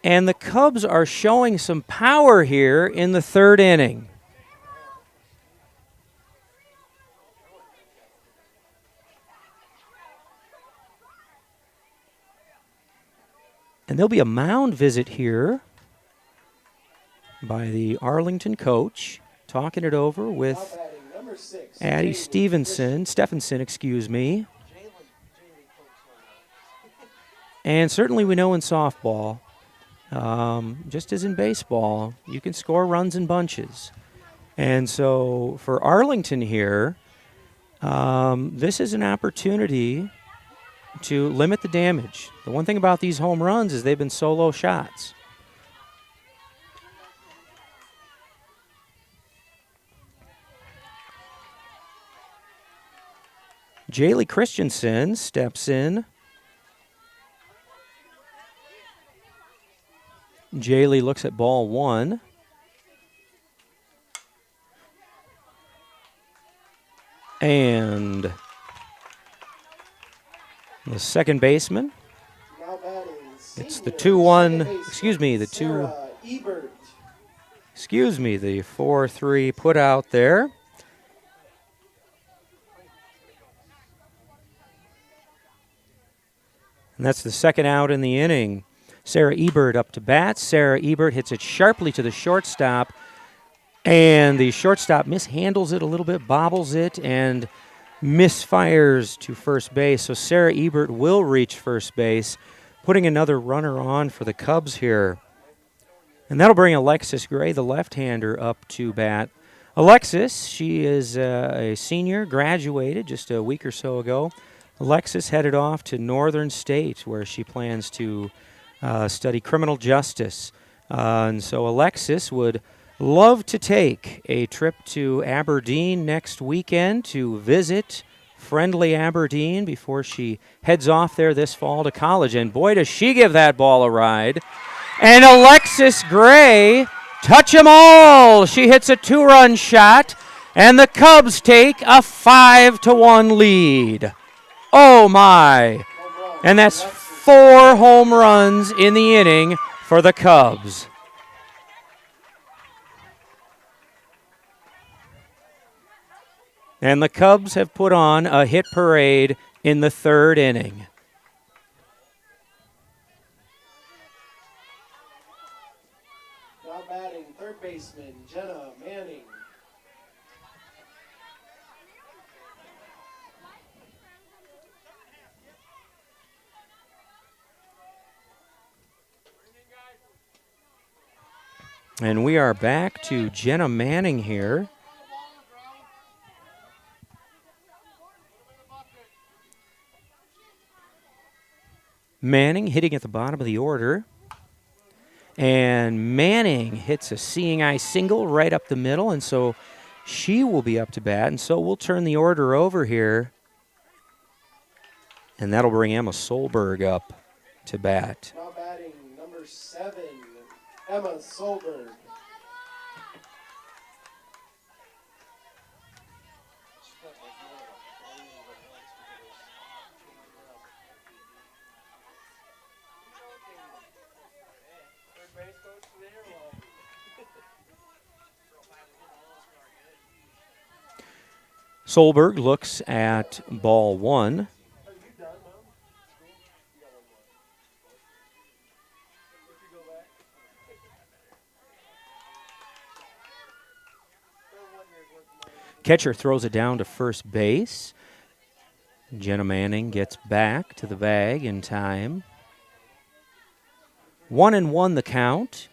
And the Cubs are showing some power here in the third inning. And there'll be a mound visit here by the Arlington coach, talking it over with Addie Stephenson, excuse me. And certainly we know in softball, just as in baseball, you can score runs in bunches. And so for Arlington here, this is an opportunity to limit the damage. The one thing about these home runs is they've been solo shots. Jaylee Christensen steps in. Jaylee looks at ball one. And the second baseman. It's the 2-1, the 4-3 put out there. And that's the second out in the inning. Sarah Ebert up to bat. Sarah Ebert hits it sharply to the shortstop. And the shortstop mishandles it a little bit, bobbles it, and misfires to first base. So Sarah Ebert will reach first base, putting another runner on for the Cubs here. And that'll bring Alexis Gray, the left-hander, up to bat. Alexis, she is a senior, graduated just a week or so ago. Alexis headed off to Northern State, where she plans to study criminal justice. And so Alexis would love to take a trip to Aberdeen next weekend to visit friendly Aberdeen before she heads off there this fall to college. And boy, does she give that ball a ride. And Alexis Gray, touch 'em all. She hits a 2-run shot, and the Cubs take a 5-1 lead. Oh, my. And that's 4 home runs in the inning for the Cubs. And the Cubs have put on a hit parade in the third inning. Now batting, third baseman Jenna Manning. And we are back to Jenna Manning here. Manning hitting at the bottom of the order. And Manning hits a seeing eye single right up the middle, and so she will be up to bat. And so we'll turn the order over here. And that'll bring Emma Solberg up to bat. Now batting number 7, Emma Solberg. Solberg looks at ball 1. Catcher throws it down to first base. Jenna Manning gets back to the bag in time. 1-1 the count.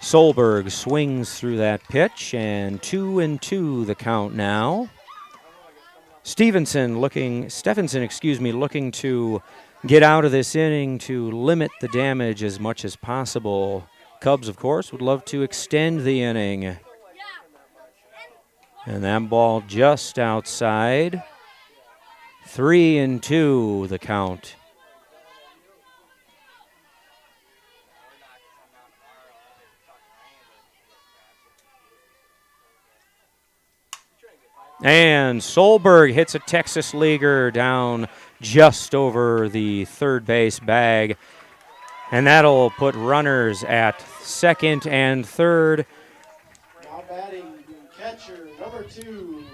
Solberg swings through that pitch, and 2-2 the count now. Stephenson looking to get out of this inning to limit the damage as much as possible. Cubs, of course, would love to extend the inning. And that ball just outside. 3-2 the count. And Solberg hits a Texas leaguer down just over the third base bag. And that'll put runners at second and third. Now batting catcher number 2,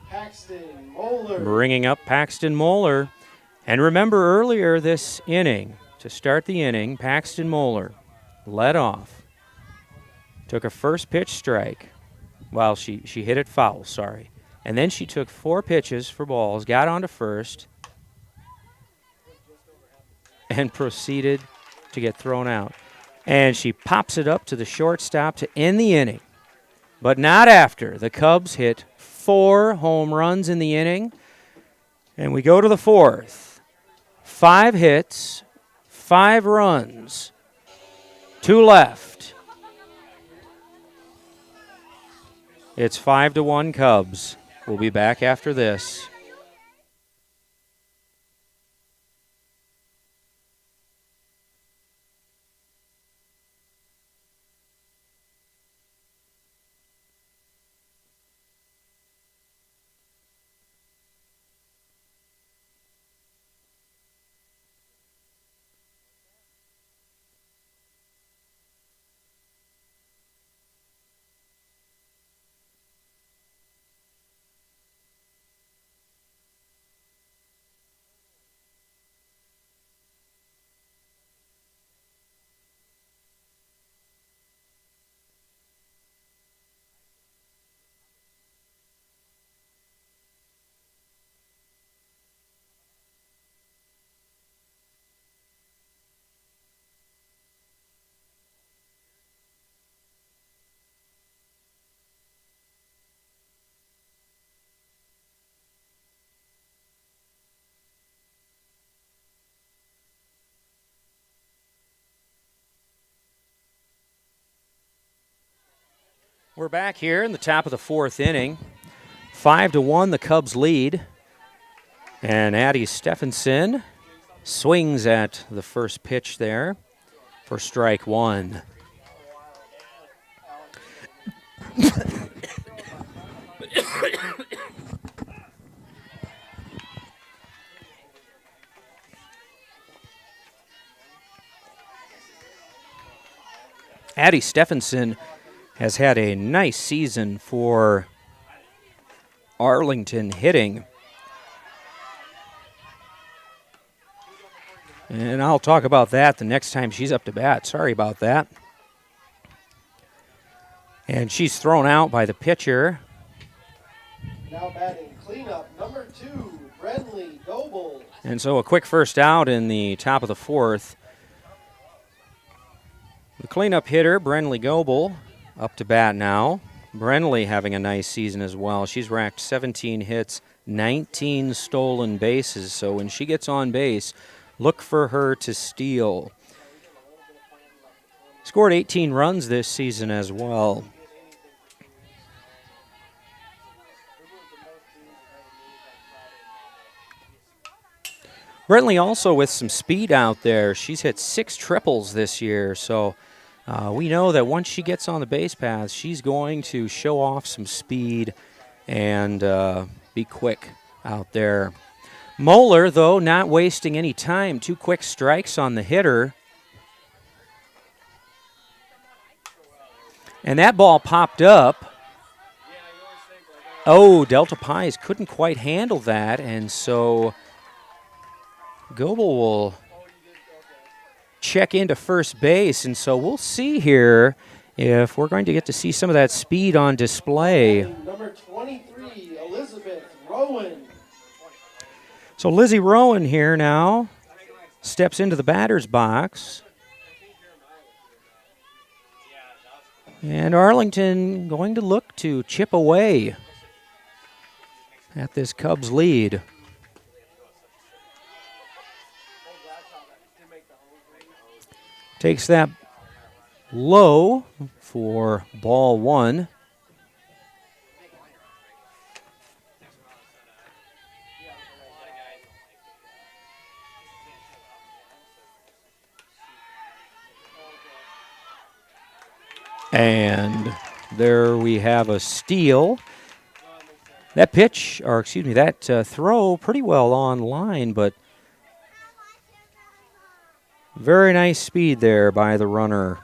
Paxton Moeller. Bringing up Paxton Moeller. And remember earlier this inning, to start the inning, Paxton Moeller led off. Took a first pitch strike. Well, she hit it foul, sorry. And then she took 4 pitches for balls, got on to first, and proceeded to get thrown out. And she pops it up to the shortstop to end the inning. But not after. The Cubs hit 4 home runs in the inning. And we go to the 4th. 5 hits, 5 runs, 2 left. It's 5-1 Cubs. We'll be back after this. We're back here in the top of the 4th inning. 5-1, the Cubs lead. And Addie Stephenson swings at the first pitch there for strike 1. Addie Stephenson has had a nice season for Arlington hitting. And I'll talk about that the next time she's up to bat. Sorry about that. And she's thrown out by the pitcher. Now batting cleanup number 2, Brenly Goebel. And so a quick first out in the top of the 4th. The cleanup hitter, Brenly Goebel, up to bat now. Brenly having a nice season as well. She's racked 17 hits, 19 stolen bases. So when she gets on base, look for her to steal. Scored 18 runs this season as well. Brentley also with some speed out there. She's hit 6 triples this year, so we know that once she gets on the base paths, she's going to show off some speed and be quick out there. Moeller, though, not wasting any time. 2 quick strikes on the hitter. And that ball popped up. Oh, Delta Pies couldn't quite handle that, and so Goebel will check into first base, and so we'll see here if we're going to get to see some of that speed on display. Number 23, Elizabeth Rowan. So Lizzie Rowan here now steps into the batter's box. And Arlington going to look to chip away at this Cubs lead. Takes that low for ball 1. And there we have a steal. That pitch, or excuse me, that throw pretty well on line, but very nice speed there by the runner.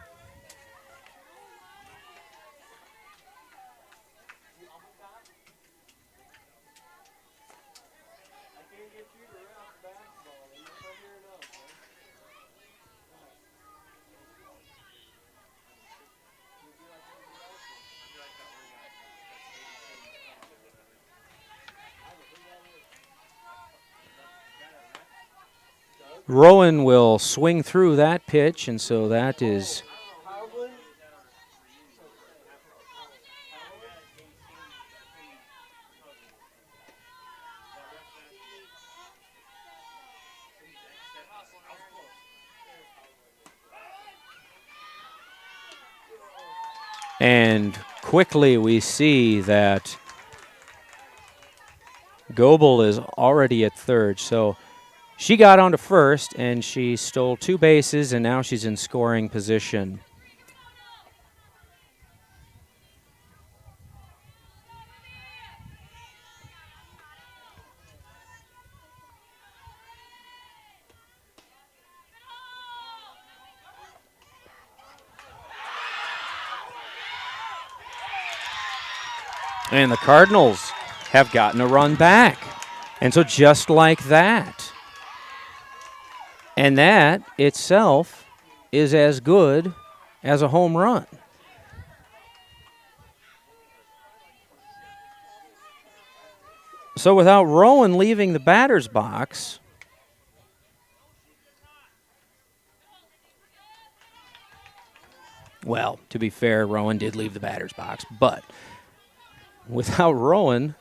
Rowan will swing through that pitch, and so that is and quickly we see that Goebel is already at third, so she got onto first, and she stole 2 bases, and now she's in scoring position. And the Cardinals have gotten a run back. And so just like that, and that itself is as good as a home run. So without Rowan leaving the batter's box, well, to be fair, Rowan did leave the batter's box, but without Rowan,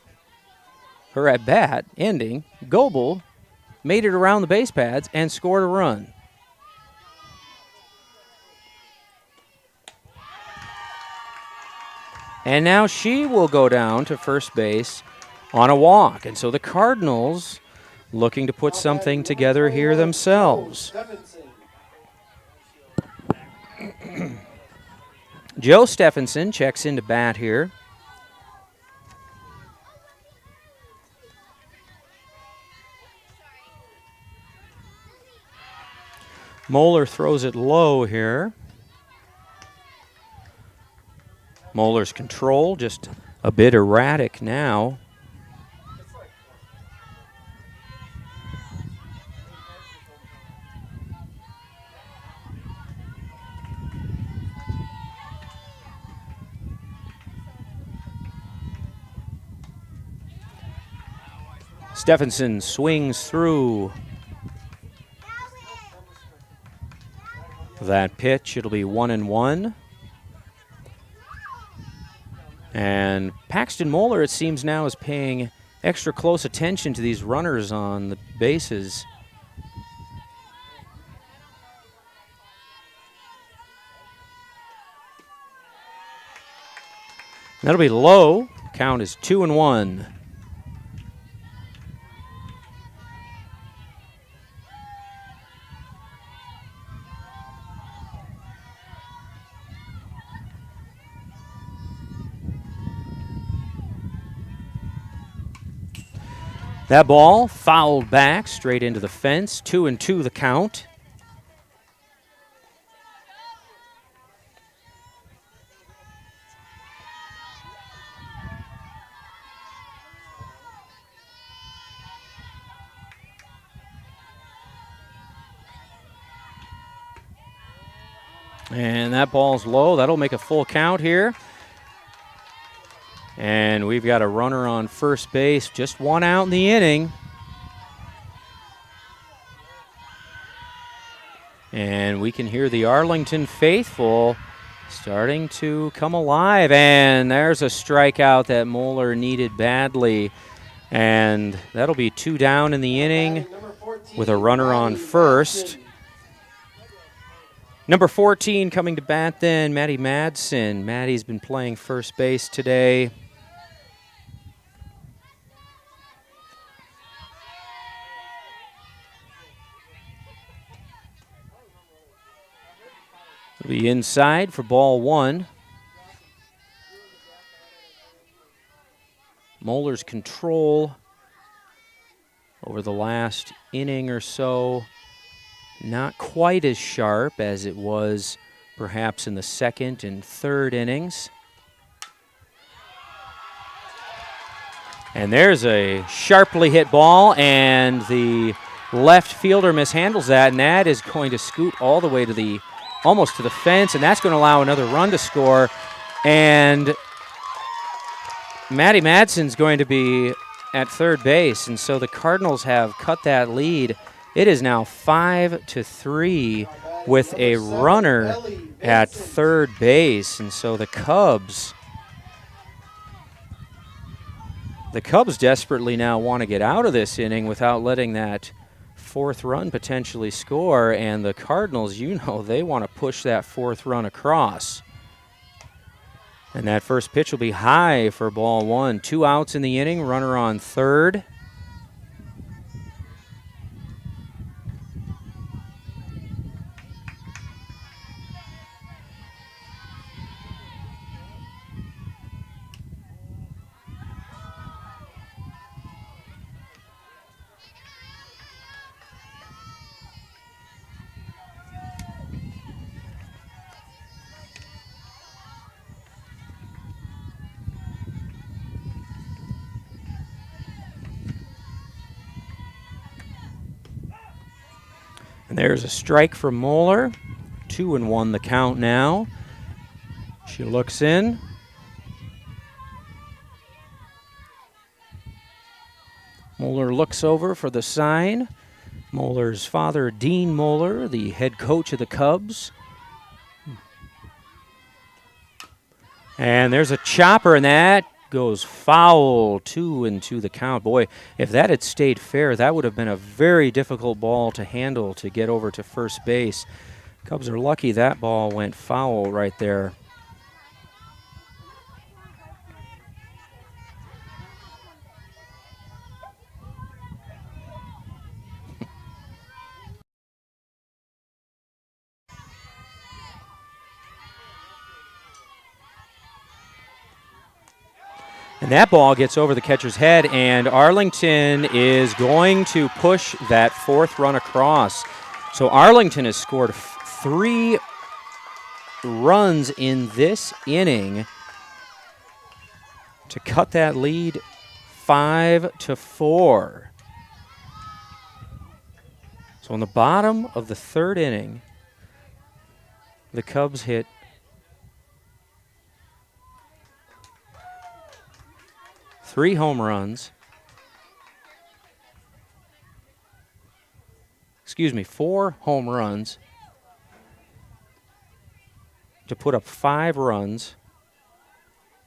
her at-bat ending, Goebel made it around the base paths and scored a run. And now she will go down to first base on a walk. And so the Cardinals looking to put something together here themselves. Joe Stephenson checks into bat here. Moeller throws it low here. Moeller's control just a bit erratic now. Stephenson swings through that pitch. It'll be 1-1. And Paxton Moeller, it seems now, is paying extra close attention to these runners on the bases. That'll be low. Count is 2-1. That ball fouled back straight into the fence. 2-2 the count. And that ball's low. That'll make a full count here. And we've got a runner on first base, just one out in the inning. And we can hear the Arlington faithful starting to come alive. And there's a strikeout that Moeller needed badly. And that'll be 2 down in the inning with a runner on first. Number 14 coming to bat then, Matty Madsen. Matty's been playing first base today. He'll be inside for ball 1. Moeller's control over the last inning or so, not quite as sharp as it was perhaps in the second and third innings. And there's a sharply hit ball, and the left fielder mishandles that, and that is going to scoot all the way to the almost to the fence, and that's going to allow another run to score. And Matty Madsen's going to be at third base, and so the Cardinals have cut that lead. It is now 5-3 with a runner at third base, and so the Cubs desperately now want to get out of this inning without letting that fourth run potentially score, and the Cardinals, you know, they want to push that fourth run across. And that first pitch will be high for ball 1. 2 outs in the inning, runner on third. And there's a strike for Moeller. 2-1 the count now. She looks in. Moeller looks over for the sign. Moeller's father, Dean Moeller, the head coach of the Cubs. And there's a chopper, and that goes foul. 2-2 the count. Boy, if that had stayed fair, that would have been a very difficult ball to handle to get over to first base. Cubs are lucky that ball went foul right there. And that ball gets over the catcher's head, and Arlington is going to push that fourth run across. So Arlington has scored 3 runs in this inning to cut that lead 5-4. So in the bottom of the third inning, the Cubs hit 3 home runs. 4 home runs to put up 5 runs,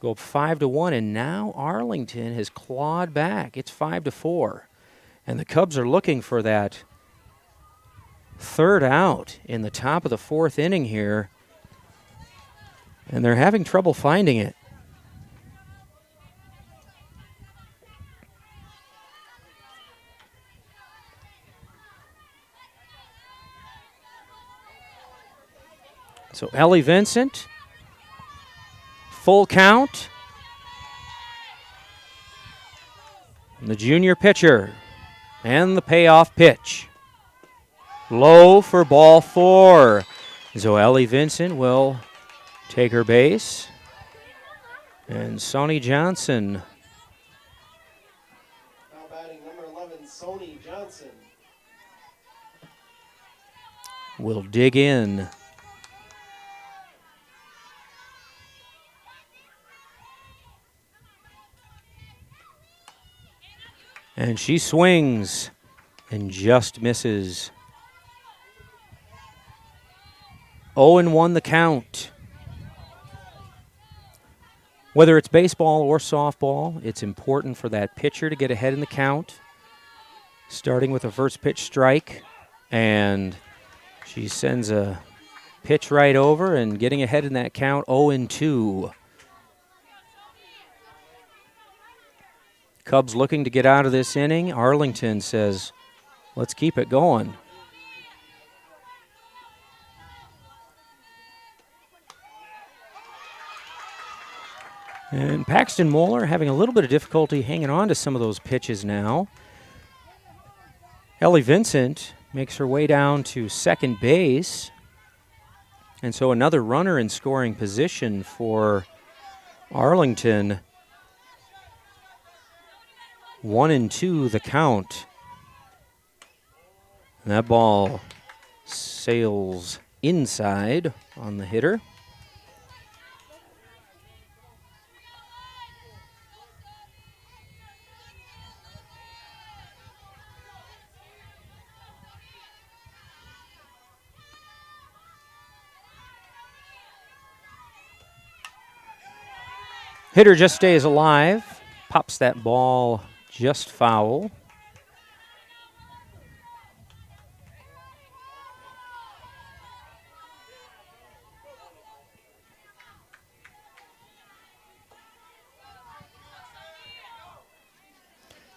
go up 5-1, and now Arlington has clawed back. It's 5-4. And the Cubs are looking for that third out in the top of the fourth inning here, and they're having trouble finding it. So Ellie Vincent, full count. And the junior pitcher, and the payoff pitch. Low for ball 4. Zoe Vincent will take her base. And Sonny Johnson. Now batting number 11, Sony Johnson. Will dig in. And she swings and just misses. 0-1 the count. Whether it's baseball or softball, it's important for that pitcher to get ahead in the count, starting with a first pitch strike, and she sends a pitch right over and getting ahead in that count, 0-2. Cubs looking to get out of this inning. Arlington says, let's keep it going. And Paxton Moeller having a little bit of difficulty hanging on to some of those pitches now. Ellie Vincent makes her way down to second base. And so another runner in scoring position for Arlington. 1-2 the count. And that ball sails inside on the hitter. Hitter just stays alive, pops that ball just foul.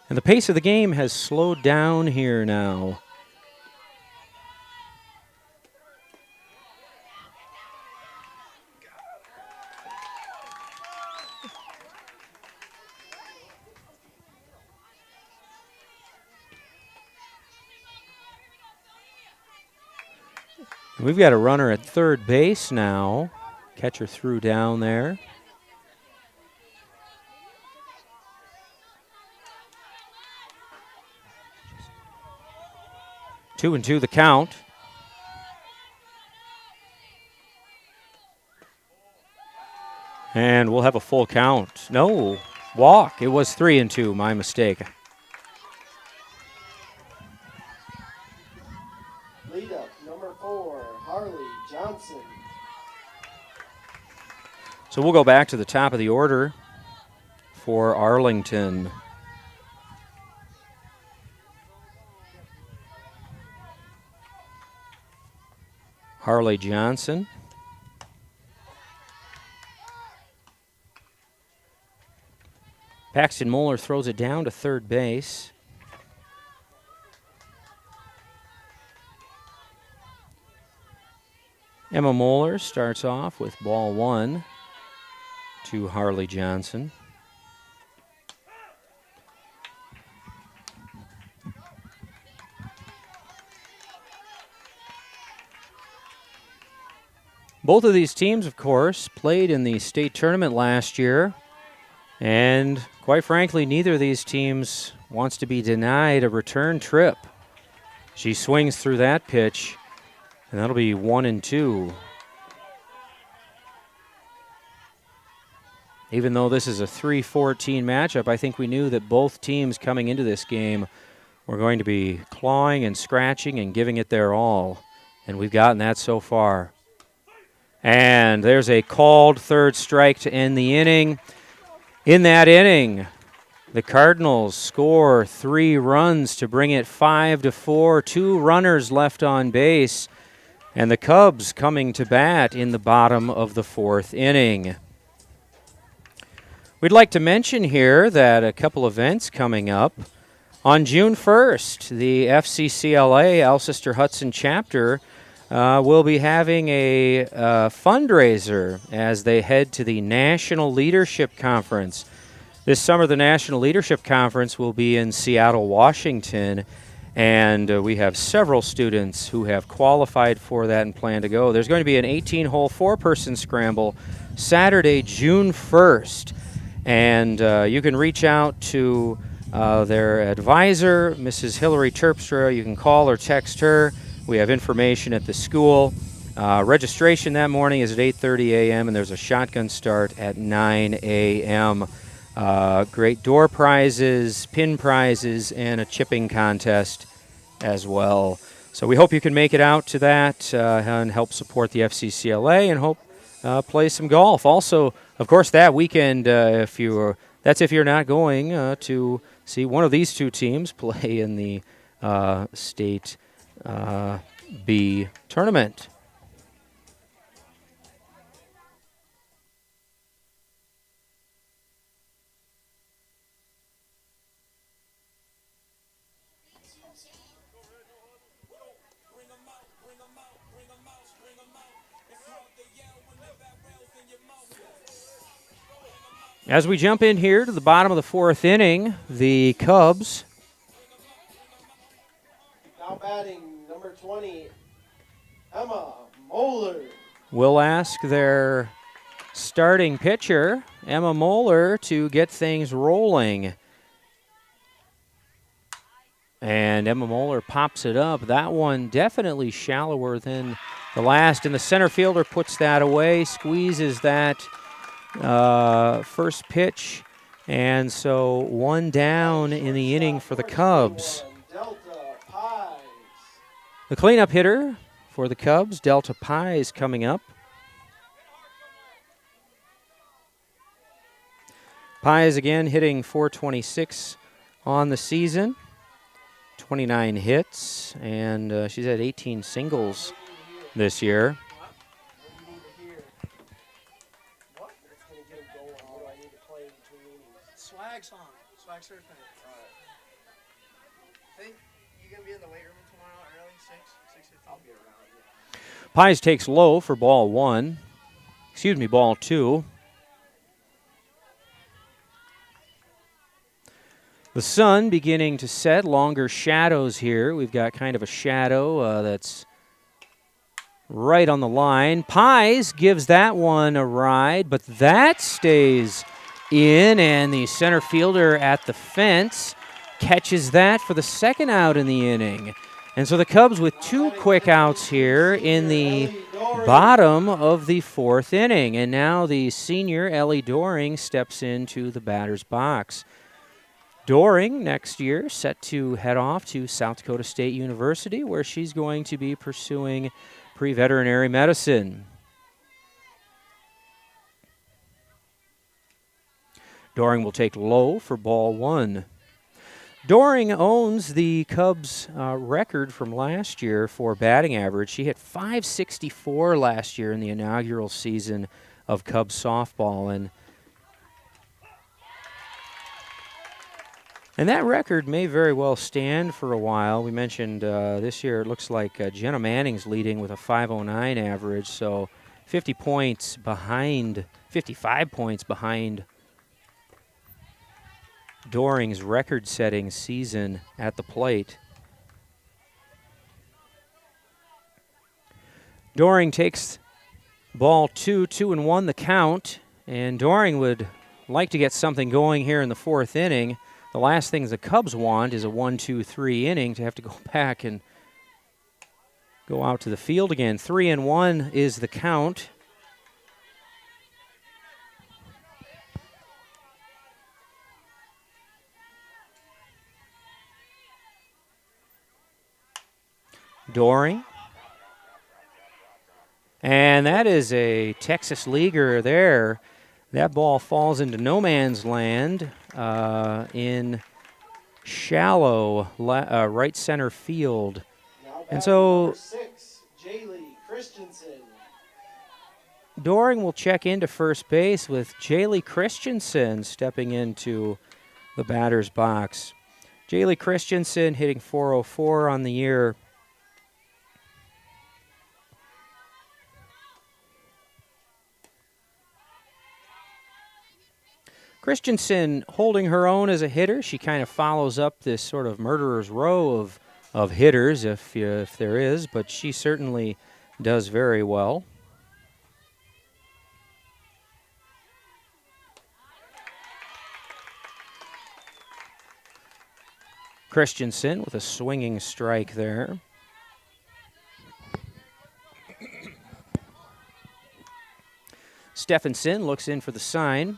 And the pace of the game has slowed down here now. We've got a runner at third base now. Catcher threw down there. Two and two the count. And we'll have a full count. No, walk. It was 3-2, my mistake. Lead up, number 4, Harley Johnson. So we'll go back to the top of the order for Arlington. Harley Johnson. Paxton Moeller throws it down to third base. Emma Moeller starts off with ball 1 to Harley Johnson. Both of these teams, of course, played in the state tournament last year. And quite frankly, neither of these teams wants to be denied a return trip. She swings through that pitch, and that'll be 1-2. Even though this is a 3-14 matchup, I think we knew that both teams coming into this game were going to be clawing and scratching and giving it their all. And we've gotten that so far. And there's a called third strike to end the inning. In that inning, the Cardinals score 3 runs to bring it 5-4. 2 runners left on base. And the Cubs coming to bat in the bottom of the 4th inning. We'd like to mention here that a couple events coming up. On June 1st, the FCCLA Alcester-Hudson chapter will be having a fundraiser as they head to the National Leadership Conference. This summer, the National Leadership Conference will be in Seattle, Washington, and we have several students who have qualified for that and plan to go. There's going to be an 18-hole 4-person scramble Saturday, June 1st. And you can reach out to their advisor, Mrs. Hillary Terpstra. You can call or text her. We have information at the school. Registration that morning is at 8:30 a.m., and there's a shotgun start at 9 a.m. Great door prizes, pin prizes, and a chipping contest as well. So we hope you can make it out to that and help support the FCCLA and hope play some golf. Also, of course, that weekend, if you're not going to see one of these 2 teams play in the State B tournament. As we jump in here to the bottom of the 4th inning, the Cubs. Now batting number 20, Emma Moeller. Will ask their starting pitcher, Emma Moeller, to get things rolling. And Emma Moeller pops it up. That one definitely shallower than the last. And the center fielder puts that away, squeezes that first pitch, and so 1 down in the inning for the Cubs. The cleanup hitter for the Cubs, Delta Pies, coming up. Pies again hitting .426 on the season, 29 hits, and she's had 18 singles this year. Swag surfing. Think you gonna be in the weight room tomorrow early? 6:50. I'll be around. Yeah. Pies takes low for ball 2. The sun beginning to set, longer shadows here. We've got kind of a shadow that's right on the line. Pies gives that one a ride, but that stays in, and the center fielder at the fence catches that for the 2nd out in the inning. And so the Cubs with 2 quick outs here in the bottom of the 4th inning. And now the senior, Ellie Doring, steps into the batter's box. Doring, next year, set to head off to South Dakota State University, where she's going to be pursuing pre-veterinary medicine. Doring will take low for ball 1. Doring owns the Cubs' record from last year for batting average. She hit .564 last year in the inaugural season of Cubs softball, and that record may very well stand for a while. We mentioned this year it looks like Jenna Manning's leading with a .509 average, so 55 points behind Doring's record-setting season at the plate. Doring takes ball 2, 2-1 the count, and Doring would like to get something going here in the 4th inning. The last thing the Cubs want is a 1-2-3 inning to have to go back and go out to the field again. 3-1 is the count. Doring. And that is a Texas leaguer there. That ball falls into no man's land in shallow right center field. And so Number 6, Jaylee Christensen. Doring will check into first base with Jaylee Christensen stepping into the batter's box. Jaylee Christensen hitting .404 on the year. Christensen holding her own as a hitter. She kind of follows up this sort of murderer's row of hitters, if there is, but she certainly does very well. Christensen with a swinging strike there. Stephenson looks in for the sign.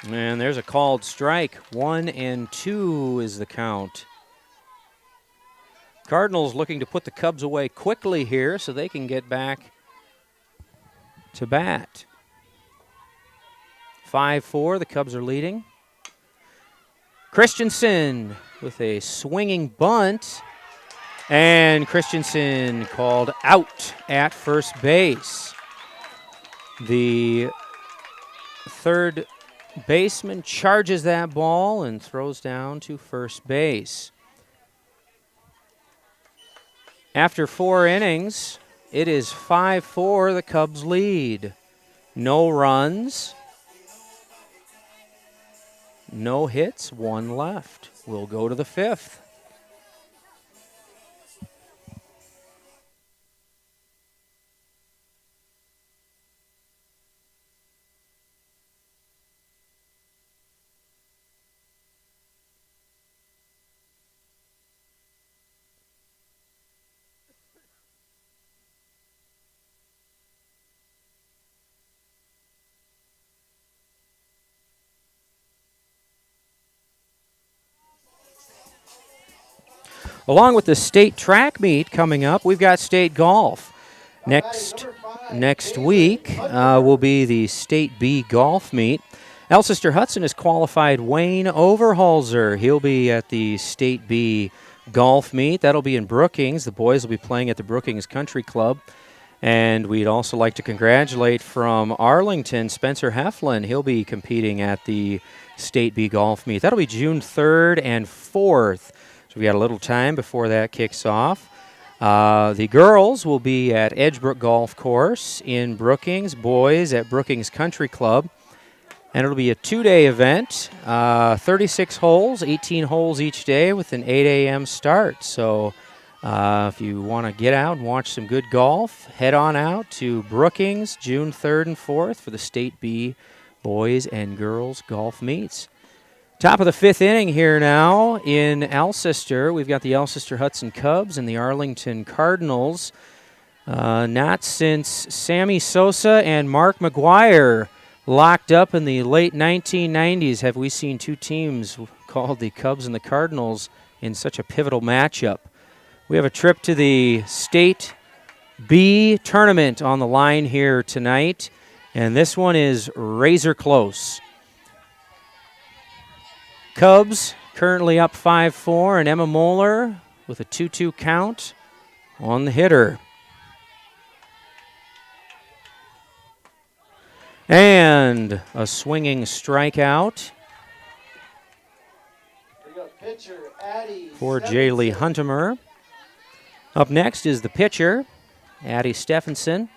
And there's a called strike. 1-2 is the count. Cardinals looking to put the Cubs away quickly here so they can get back to bat. 5-4, the Cubs are leading. Christensen with a swinging bunt. And Christensen called out at first base. The third baseman charges that ball and throws down to first base. After 4 innings, it is 5-4, the Cubs lead. No runs, no hits, 1 left. We'll go to the 5th. Along with the state track meet coming up, we've got state golf. Next week will be the State B golf meet. Alcester-Hudson has qualified Wayne Overholzer. He'll be at the State B golf meet. That'll be in Brookings. The boys will be playing at the Brookings Country Club. And we'd also like to congratulate from Arlington, Spencer Heflin. He'll be competing at the State B golf meet. That'll be June 3rd and 4th. So we got a little time before that kicks off. The girls will be at Edgebrook Golf Course in Brookings, boys at Brookings Country Club. And it'll be a 2-day event, 36 holes, 18 holes each day with an 8 a.m. start. So if you want to get out and watch some good golf, head on out to Brookings June 3rd and 4th for the State B boys and girls golf meets. Top of the 5th inning here now in Alcester. We've got the Alcester-Hudson Cubs and the Arlington Cardinals. Not since Sammy Sosa and Mark McGuire locked up in the late 1990s have we seen 2 teams called the Cubs and the Cardinals in such a pivotal matchup. We have a trip to the State B tournament on the line here tonight, and this one is razor close. Cubs currently up 5-4, and Emma Moeller with a 2-2 count on the hitter. And a swinging strikeout for Jaylee Huntemer. Up next is the pitcher, Addie Stephenson.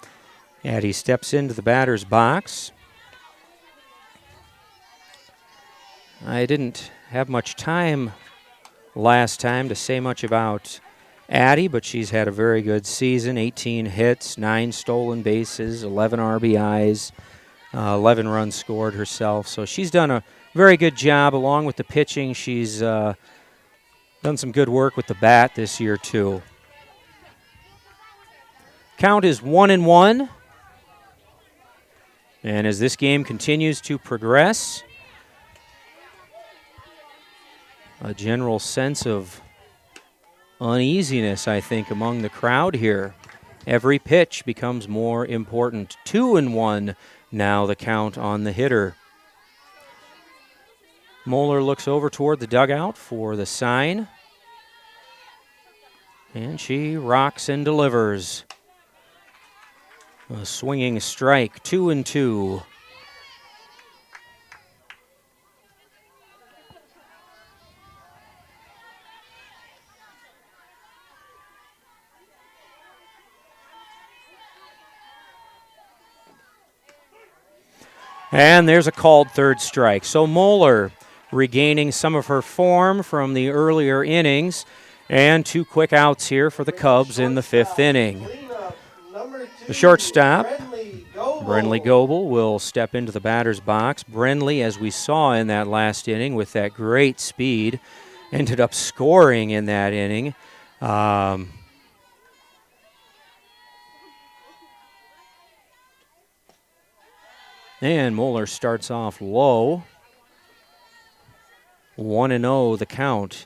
Addie steps into the batter's box. I didn't have much time last time to say much about Addie, but she's had a very good season. 18 hits, 9 stolen bases, 11 RBIs, 11 runs scored herself. So she's done a very good job along with the pitching. She's done some good work with the bat this year, too. Count is 1-1. And as this game continues to progress, a general sense of uneasiness, I think, among the crowd here. Every pitch becomes more important. 2-1 now the count on the hitter. Moeller looks over toward the dugout for the sign. And she rocks and delivers. A swinging strike, 2-2. And there's a called third strike. So Moeller regaining some of her form from the earlier innings. And 2 quick outs here for the Cubs in the 5th inning. The shortstop, Brenly Goebel, will step into the batter's box. Brenly, as we saw in that last inning with that great speed, ended up scoring in that inning. And Moeller starts off low. 1-0 the count.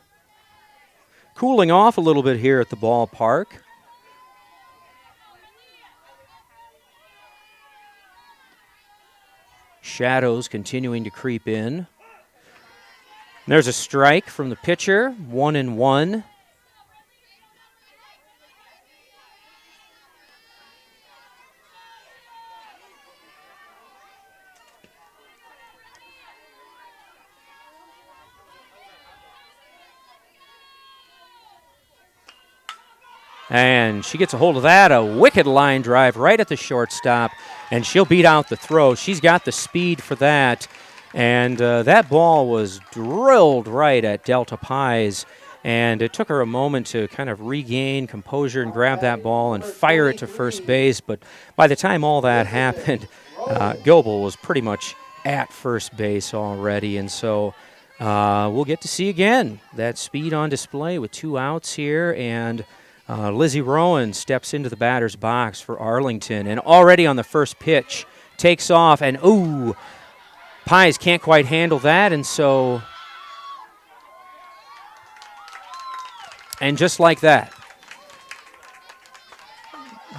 Cooling off a little bit here at the ballpark. Shadows continuing to creep in. There's a strike from the pitcher, 1-1. And she gets a hold of that, a wicked line drive right at the shortstop, and she'll beat out the throw. She's got the speed for that, and that ball was drilled right at Delta Pies, and it took her a moment to kind of regain composure and grab that ball and fire it to first base, but by the time all that happened, Goebel was pretty much at first base already, and so we'll get to see again that speed on display with 2 outs here, and Lizzie Rowan steps into the batter's box for Arlington, and already on the first pitch, takes off, and ooh, Pies can't quite handle that, and so, and just like that,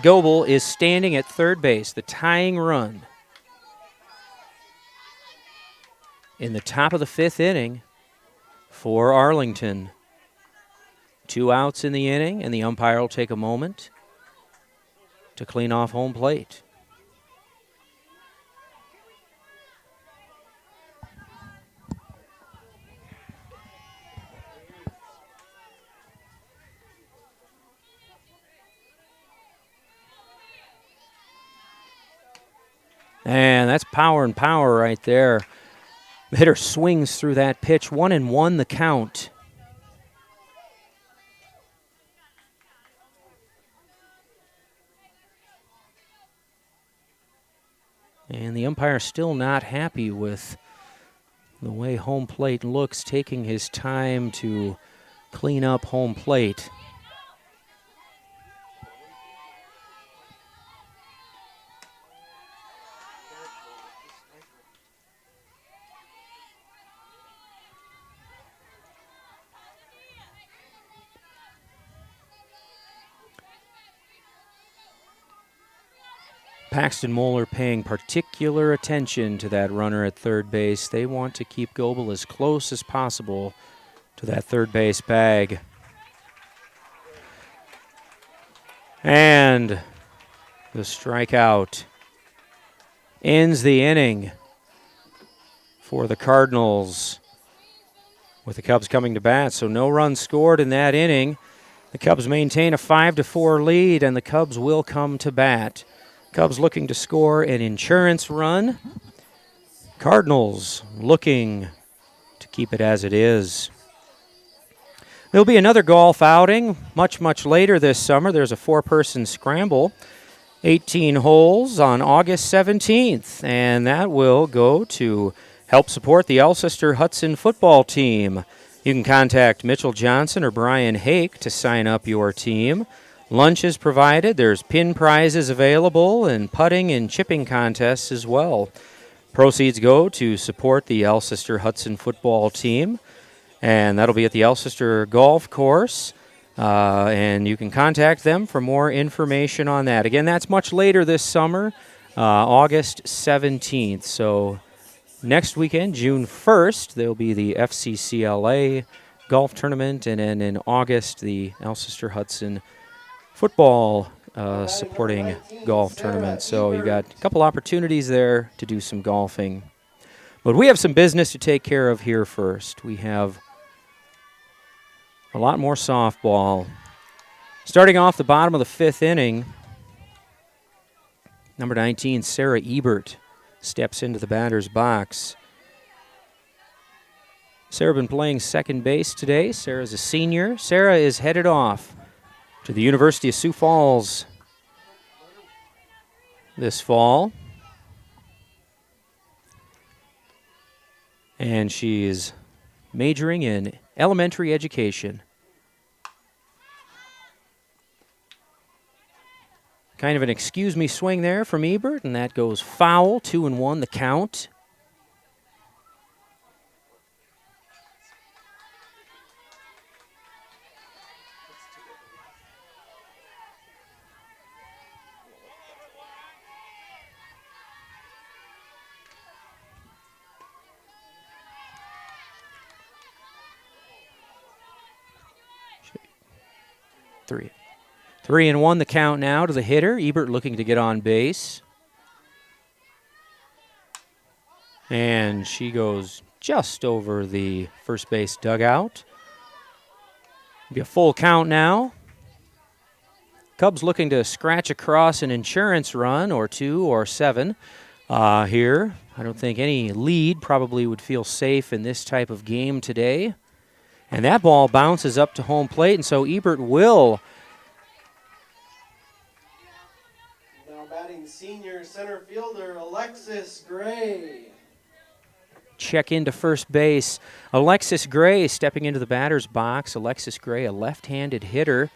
Goebel is standing at third base, the tying run in the top of the 5th inning for Arlington. 2 outs in the inning, and the umpire will take a moment to clean off home plate. And that's power and power right there. The hitter swings through that pitch. 1-1 the count. And the umpire still not happy with the way home plate looks, taking his time to clean up home plate. Paxton Moeller paying particular attention to that runner at third base. They want to keep Goebel as close as possible to that third base bag. And the strikeout ends the inning for the Cardinals, with the Cubs coming to bat. So no runs scored in that inning. The Cubs maintain a 5-4 lead, and the Cubs will come to bat. Cubs looking to score an insurance run. Cardinals looking to keep it as it is. There'll be another golf outing much later this summer. There's a 4-person scramble, 18 holes on August 17th, and that will go to help support the Alcester-Hudson football team. You can contact Mitchell Johnson or Brian Hake to sign up your team. Lunch is provided. There's pin prizes available and putting and chipping contests as well. Proceeds go to support the Alcester-Hudson football team, and that'll be at the Alcester Golf Course. And you can contact them for more information on that. Again, that's much later this summer, August 17th. So next weekend, June 1st, there'll be the FCCLA golf tournament, and then in August, the Alcester-Hudson football supporting golf tournament. So you got a couple opportunities there to do some golfing. But we have some business to take care of here first. We have a lot more softball. Starting off the bottom of the fifth inning, number 19, Sarah Ebert, steps into the batter's box. Sarah been playing second base today. Sarah's a senior. Sarah is headed off to the University of Sioux Falls this fall. And she's majoring in elementary education. Kind of an excuse me swing there from Ebert, and that goes foul, 2-1 the count. Three. 3-1 the count now to the hitter. Ebert looking to get on base. And she goes just over the first base dugout. Be a full count now. Cubs looking to scratch across an insurance run or 2 or 7 here. I don't think any lead probably would feel safe in this type of game today. And that ball bounces up to home plate, and so Ebert will now batting senior center fielder Alexis Gray. Check into first base. Alexis Gray stepping into the batter's box. Alexis Gray, a left-handed hitter.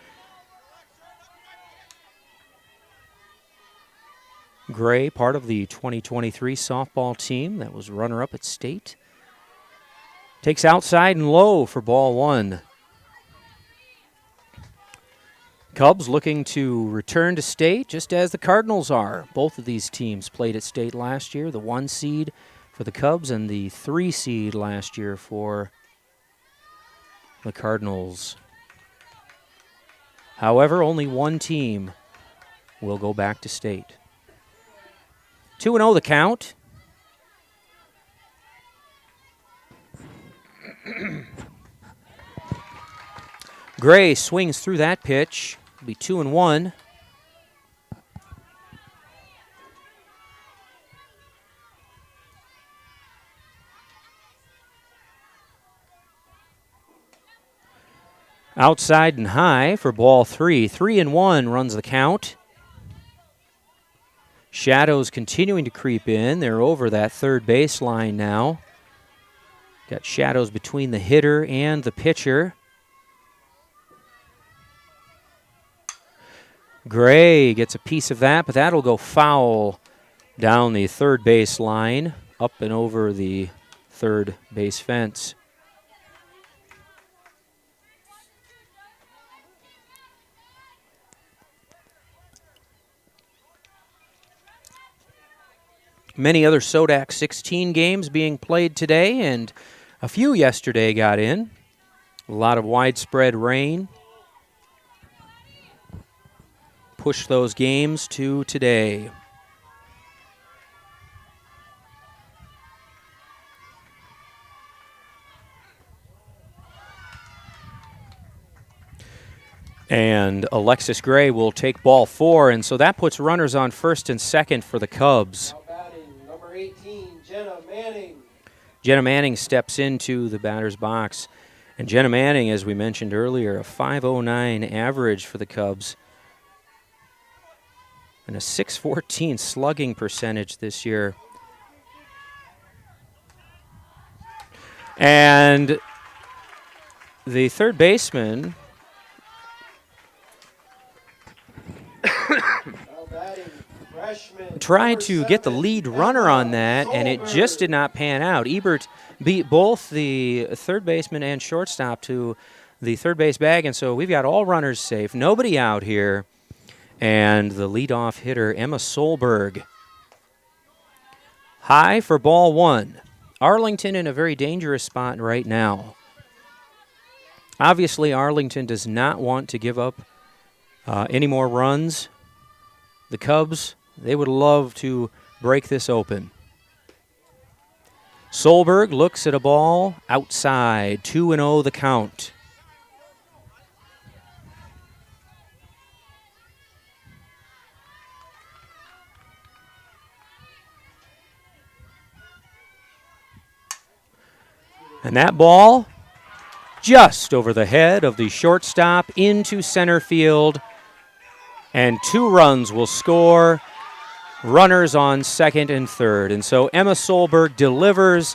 Gray, part of the 2023 softball team that was runner-up at state. Takes outside and low for ball 1. Cubs looking to return to state just as the Cardinals are. Both of these teams played at state last year. The 1 seed for the Cubs and the 3 seed last year for the Cardinals. However, only one team will go back to state. 2-0 the count. Gray swings through that pitch. It'll be 2-1. Outside and high for ball 3. 3-1 runs the count. Shadows continuing to creep in. They're over that third baseline now. Got shadows between the hitter and the pitcher. Gray gets a piece of that, but that'll go foul down the third base line, up and over the third base fence. Many other Sodak 16 games being played today, and a few yesterday got in. A lot of widespread rain. Push those games to today. And Alexis Gray will take ball 4, and so that puts runners on first and second for the Cubs. Now batting, number 18, Jenna Manning. Jenna Manning steps into the batter's box. And Jenna Manning, as we mentioned earlier, a .509 average for the Cubs. And a .614 slugging percentage this year. And the third baseman tried to get the lead runner on that, and it just did not pan out. Ebert beat both the third baseman and shortstop to the third base bag, and so we've got all runners safe, nobody out here, and the leadoff hitter, Emma Solberg. High for ball one. Arlington in a very dangerous spot right now. Obviously, Arlington does not want to give up any more runs. The Cubs, they would love to break this open. Solberg looks at a ball outside, 2-0 the count. And that ball just over the head of the shortstop into center field. And 2 runs will score. Runners on second and third. And so Emma Solberg delivers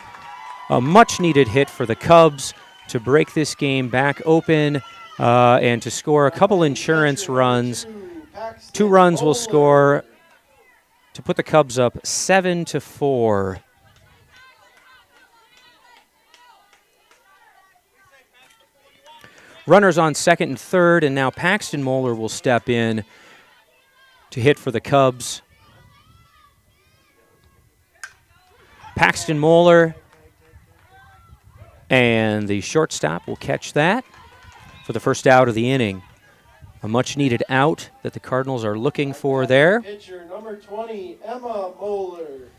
a much-needed hit for the Cubs to break this game back open and to score a couple insurance runs. 2 runs will score to put the Cubs up 7-4. Runners on second and third, and now Paxton Moeller will step in to hit for the Cubs. Paxton Moeller, and the shortstop will catch that for the first out of the inning. A much-needed out that the Cardinals are looking for there. Pitcher number 20, Emma Moeller.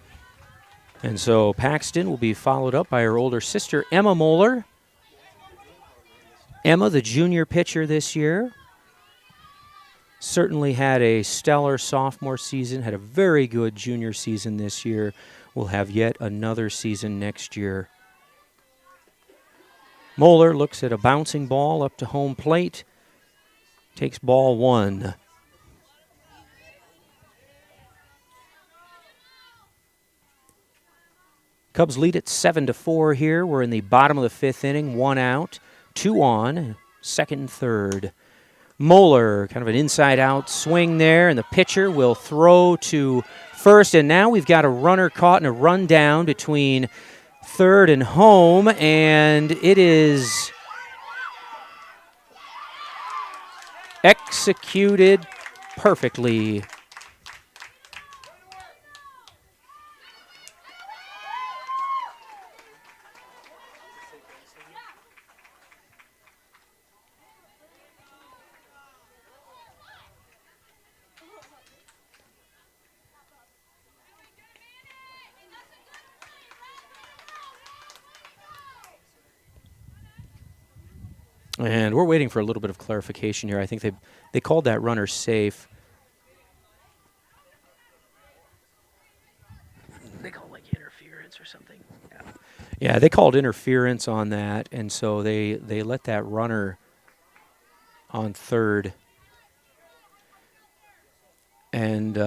And so Paxton will be followed up by her older sister, Emma Moeller. Emma, the junior pitcher this year, certainly had a stellar sophomore season, had a very good junior season this year. Will have yet another season next year. Moeller looks at a bouncing ball up to home plate. Takes ball one. Cubs lead at 7-4 here. We're in the bottom of the fifth inning, 1 out, 2 on, second and third. Moeller, kind of an inside-out swing there, and the pitcher will throw to first, and now we've got a runner caught and a run down between third and home, and it is executed perfectly. And we're waiting for a little bit of clarification here. I think they called that runner safe. They called like interference or something. Yeah, they called interference on that, and so they let that runner on third. And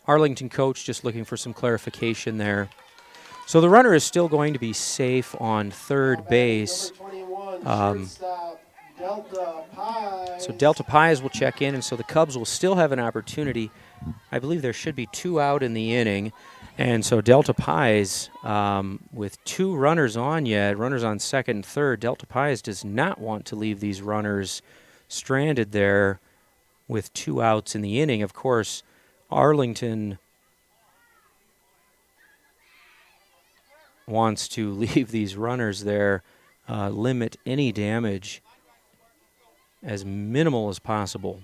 Arlington coach just looking for some clarification there. So the runner is still going to be safe on third base. So Delta Pies will check in, and so the Cubs will still have an opportunity. I believe there should be 2 out in the inning. And so Delta Pies, with 2 runners on yet, runners on second and third, Delta Pies does not want to leave these runners stranded there with 2 outs in the inning. Of course, Arlington wants to leave these runners there, limit any damage as minimal as possible.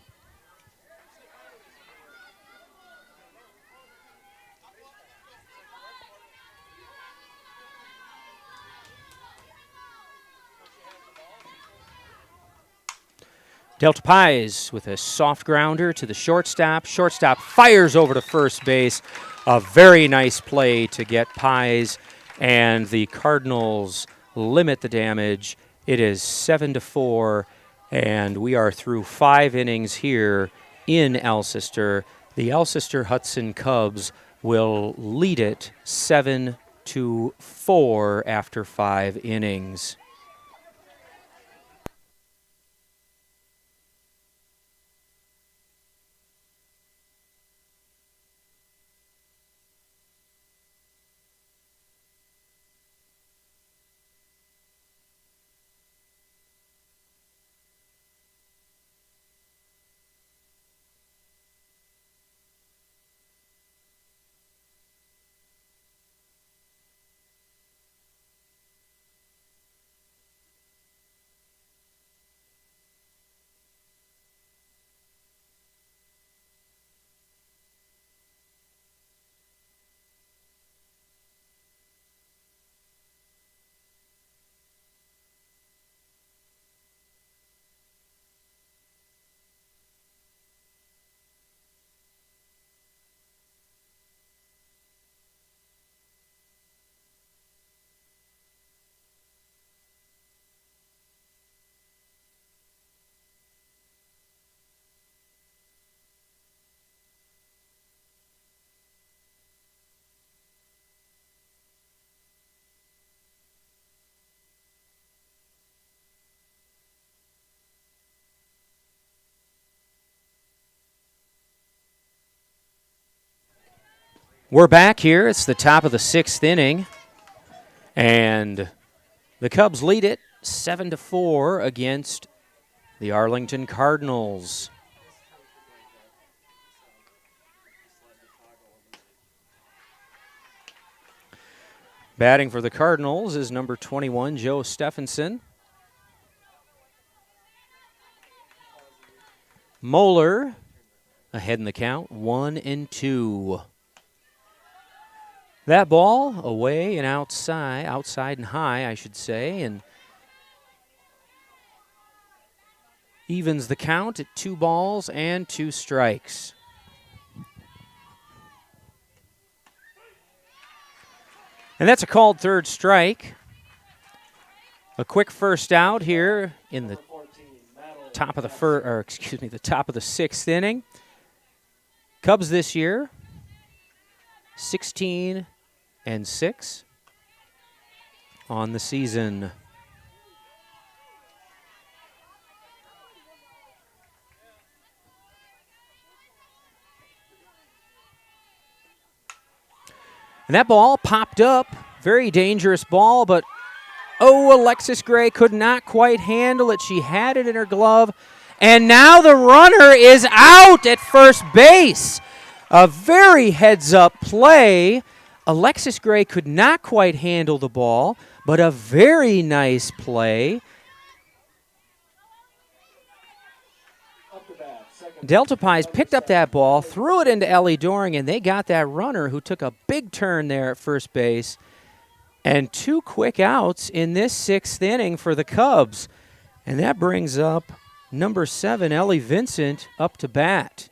Delta Pies with a soft grounder to the shortstop. Shortstop fires over to first base. A very nice play to get Pies, and the Cardinals limit the damage. It is 7-4, and we are through 5 innings here in Alcester. The Alcester-Hudson Cubs will lead it 7-4 after 5 innings. We're back here. It's the top of the 6th inning. And the Cubs lead it 7-4 against the Arlington Cardinals. Batting for the Cardinals is number 21, Joe Stephenson. Moeller ahead in the count, 1-2. That ball away and outside and high, I should say, and evens the count at 2 balls and 2 strikes. And that's a called third strike. A quick first out here in the top of the the top of the 6th inning. Cubs this year 16-6 on the season. And that ball popped up. Very dangerous ball, but Alexis Gray could not quite handle it. She had it in her glove. And now the runner is out at first base. A very heads-up play. Alexis Gray could not quite handle the ball, but a very nice play. Delta Pies picked up that ball, threw it into Ellie Doring, and they got that runner who took a big turn there at first base. And 2 quick outs in this 6th inning for the Cubs. And that brings up number 7, Ellie Vincent, up to bat.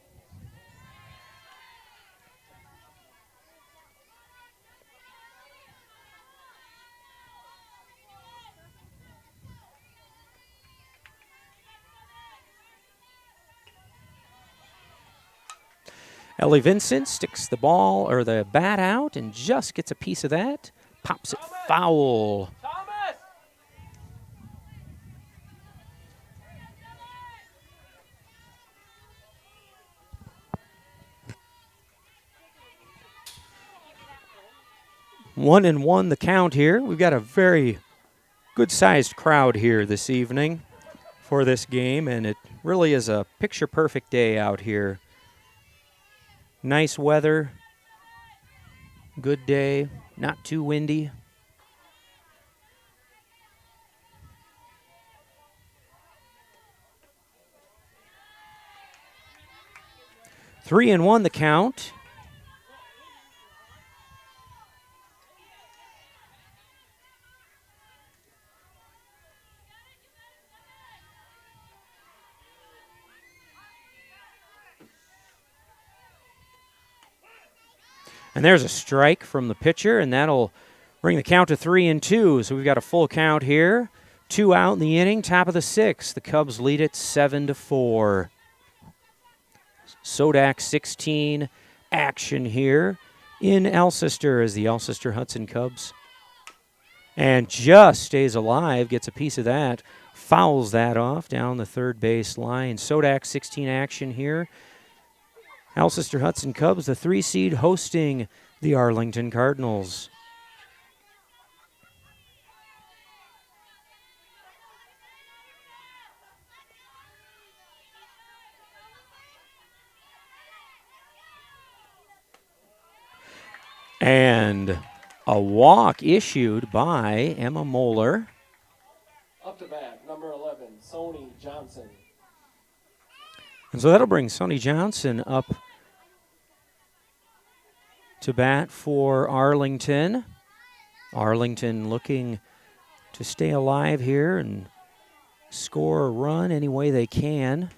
Ellie Vincent sticks the ball or the bat out and just gets a piece of that. Pops it foul. Thomas! One and one the count here. We've got a very good-sized crowd here this evening for this game, and it really is a picture-perfect day out here. Nice weather, good day, not too windy. Three and one the count. And there's a strike from the pitcher, and that'll bring the count to 3-2. So we've got a full count here. 2 out in the inning, top of the 6th. The Cubs lead it 7-4. Sodak 16 action here in Alcester as the Alcester-Hudson Cubs. And just stays alive, gets a piece of that, fouls that off down the third base line. Sodak 16 action here. Alcester-Hudson Cubs, the 3 seed, hosting the Arlington Cardinals. And a walk issued by Emma Moeller. Up to bat, number 11, Sony Johnson. And so that'll bring Sonny Johnson up to bat for Arlington. Arlington looking to stay alive here and score a run any way they can.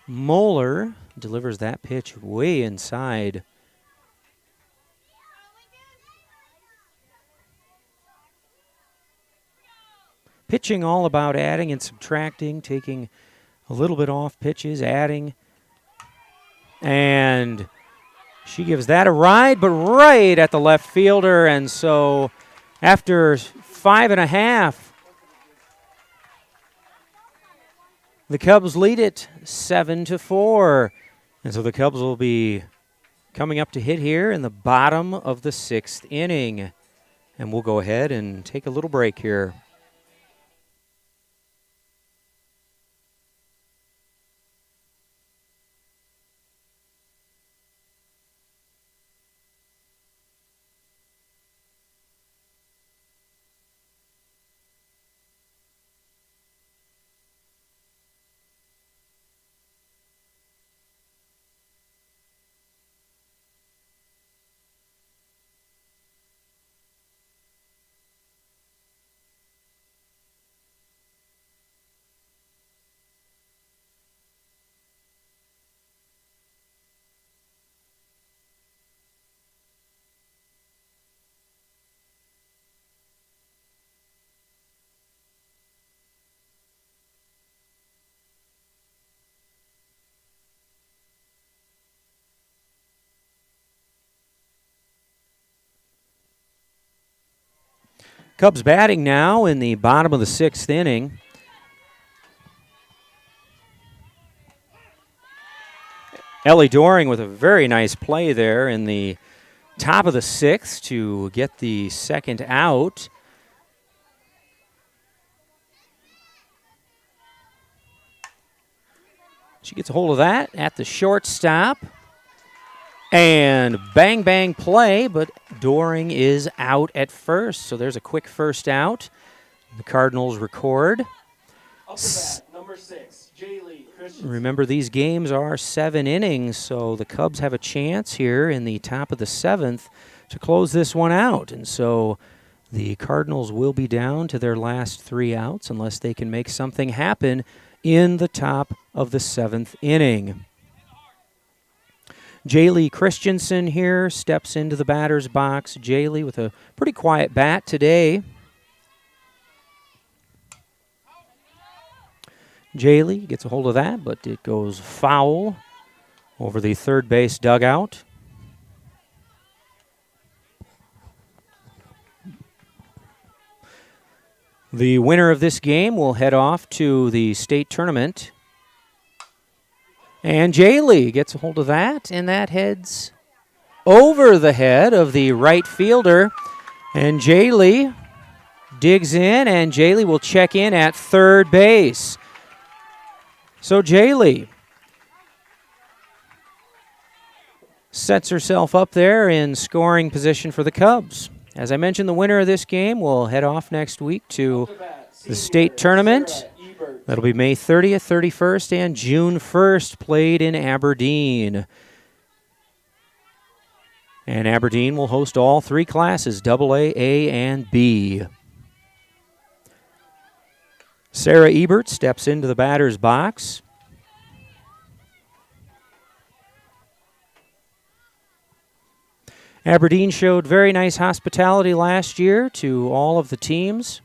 Moeller delivers that pitch way inside. Pitching all about adding and subtracting, taking a little bit off pitches, adding. And she gives that a ride, but right at the left fielder. And so after 5.5, the Cubs lead it 7-4. And so the Cubs will be coming up to hit here in the bottom of the 6th inning. And we'll go ahead and take a little break here. Cubs batting now in the bottom of the 6th inning. Ellie Doring with a very nice play there in the top of the 6th to get the second out. She gets a hold of that at the shortstop. And bang, bang play, but Doring is out at first. So there's a quick first out. The Cardinals record. Up the bat, number 6, Jaylee Christensen. Remember, these games are 7 innings, so the Cubs have a chance here in the top of the 7th to close this one out. And so the Cardinals will be down to their last 3 outs unless they can make something happen in the top of the 7th inning. Jaylee Christensen here steps into the batter's box. Jaylee with a pretty quiet bat today. Jaylee gets a hold of that, but it goes foul over the third base dugout. The winner of this game will head off to the state tournament. And Jaylee gets a hold of that, and that heads over the head of the right fielder. And Jaylee digs in, and Jaylee will check in at third base. So Jaylee sets herself up there in scoring position for the Cubs. As I mentioned, the winner of this game will head off next week to the state tournament. That'll be May 30th, 31st, and June 1st, played in Aberdeen. And Aberdeen will host all 3 classes, AA, A, and B. Sarah Ebert steps into the batter's box. Aberdeen showed very nice hospitality last year to all of the teams.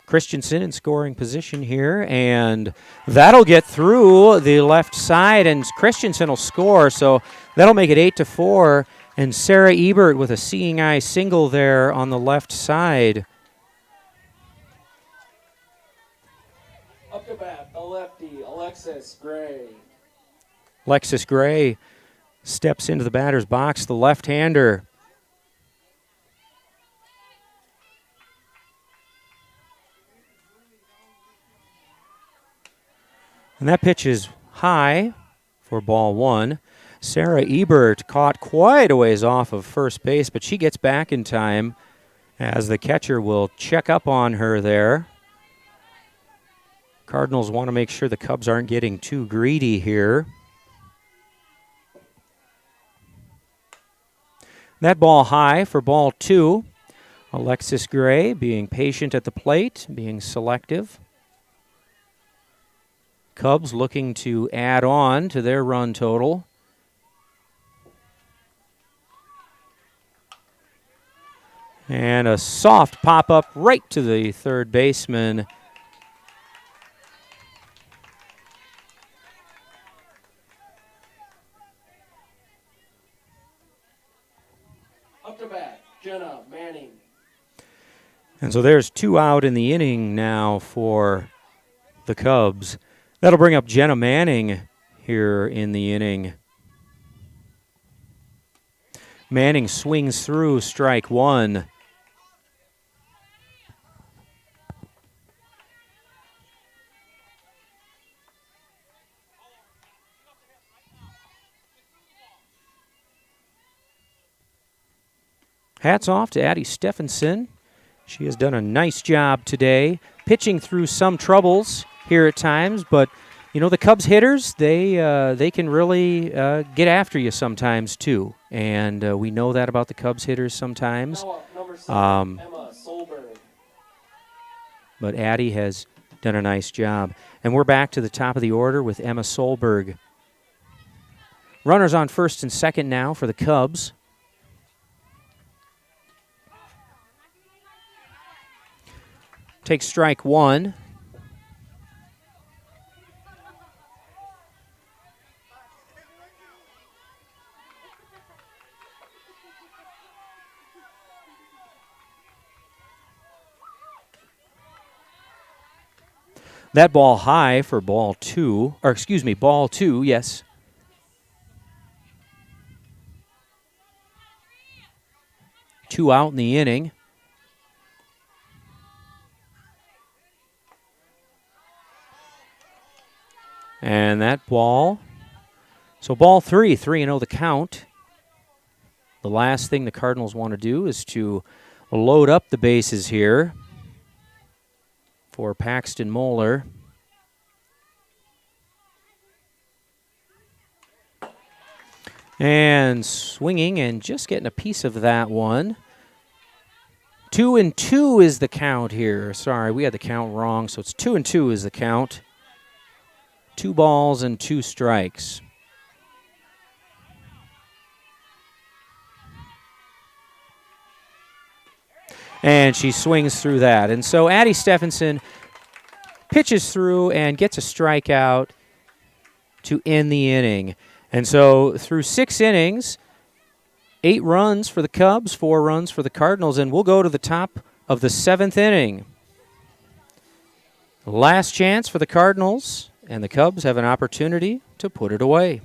Christensen in scoring position here, and that'll get through the left side, and Christensen will score, so that'll make it 8-4, and Sarah Ebert with a seeing eye single there on the left side. Up the bat, the lefty, Alexis Gray. Alexis Gray steps into the batter's box, the left-hander. And that pitch is high for ball 1. Sarah Ebert caught quite a ways off of first base, but she gets back in time as the catcher will check up on her there. Cardinals want to make sure the Cubs aren't getting too greedy here. That ball high for ball 2. Alexis Gray being patient at the plate, being selective. Cubs looking to add on to their run total. And a soft pop-up right to the third baseman. And so there's 2 out in the inning now for the Cubs. That'll bring up Jenna Manning here in the inning. Manning swings through, strike 1. Hats off to Addie Stephenson. She has done a nice job today, pitching through some troubles here at times, but you know, the Cubs hitters, they can really get after you sometimes too, and we know that about the Cubs hitters sometimes. Emma Solberg. But Addie has done a nice job. And we're back to the top of the order with Emma Solberg. Runners on first and second now for the Cubs. Take strike 1. That ball high for ball 2, ball 2, yes. Two out in the inning. And that ball, so ball 3, 3-0 the count. The last thing the Cardinals want to do is to load up the bases here for Paxton Moeller. And swinging and just getting a piece of that one. 2-2 is the count here. Sorry, we had the count wrong, so it's 2-2 is the count. 2 balls and 2 strikes. And she swings through that. And so Addie Stephenson pitches through and gets a strikeout to end the inning. And so through 6 innings, 8 runs for the Cubs, 4 runs for the Cardinals, and we'll go to the top of the 7th inning. Last chance for the Cardinals, and the Cubs have an opportunity to put it away.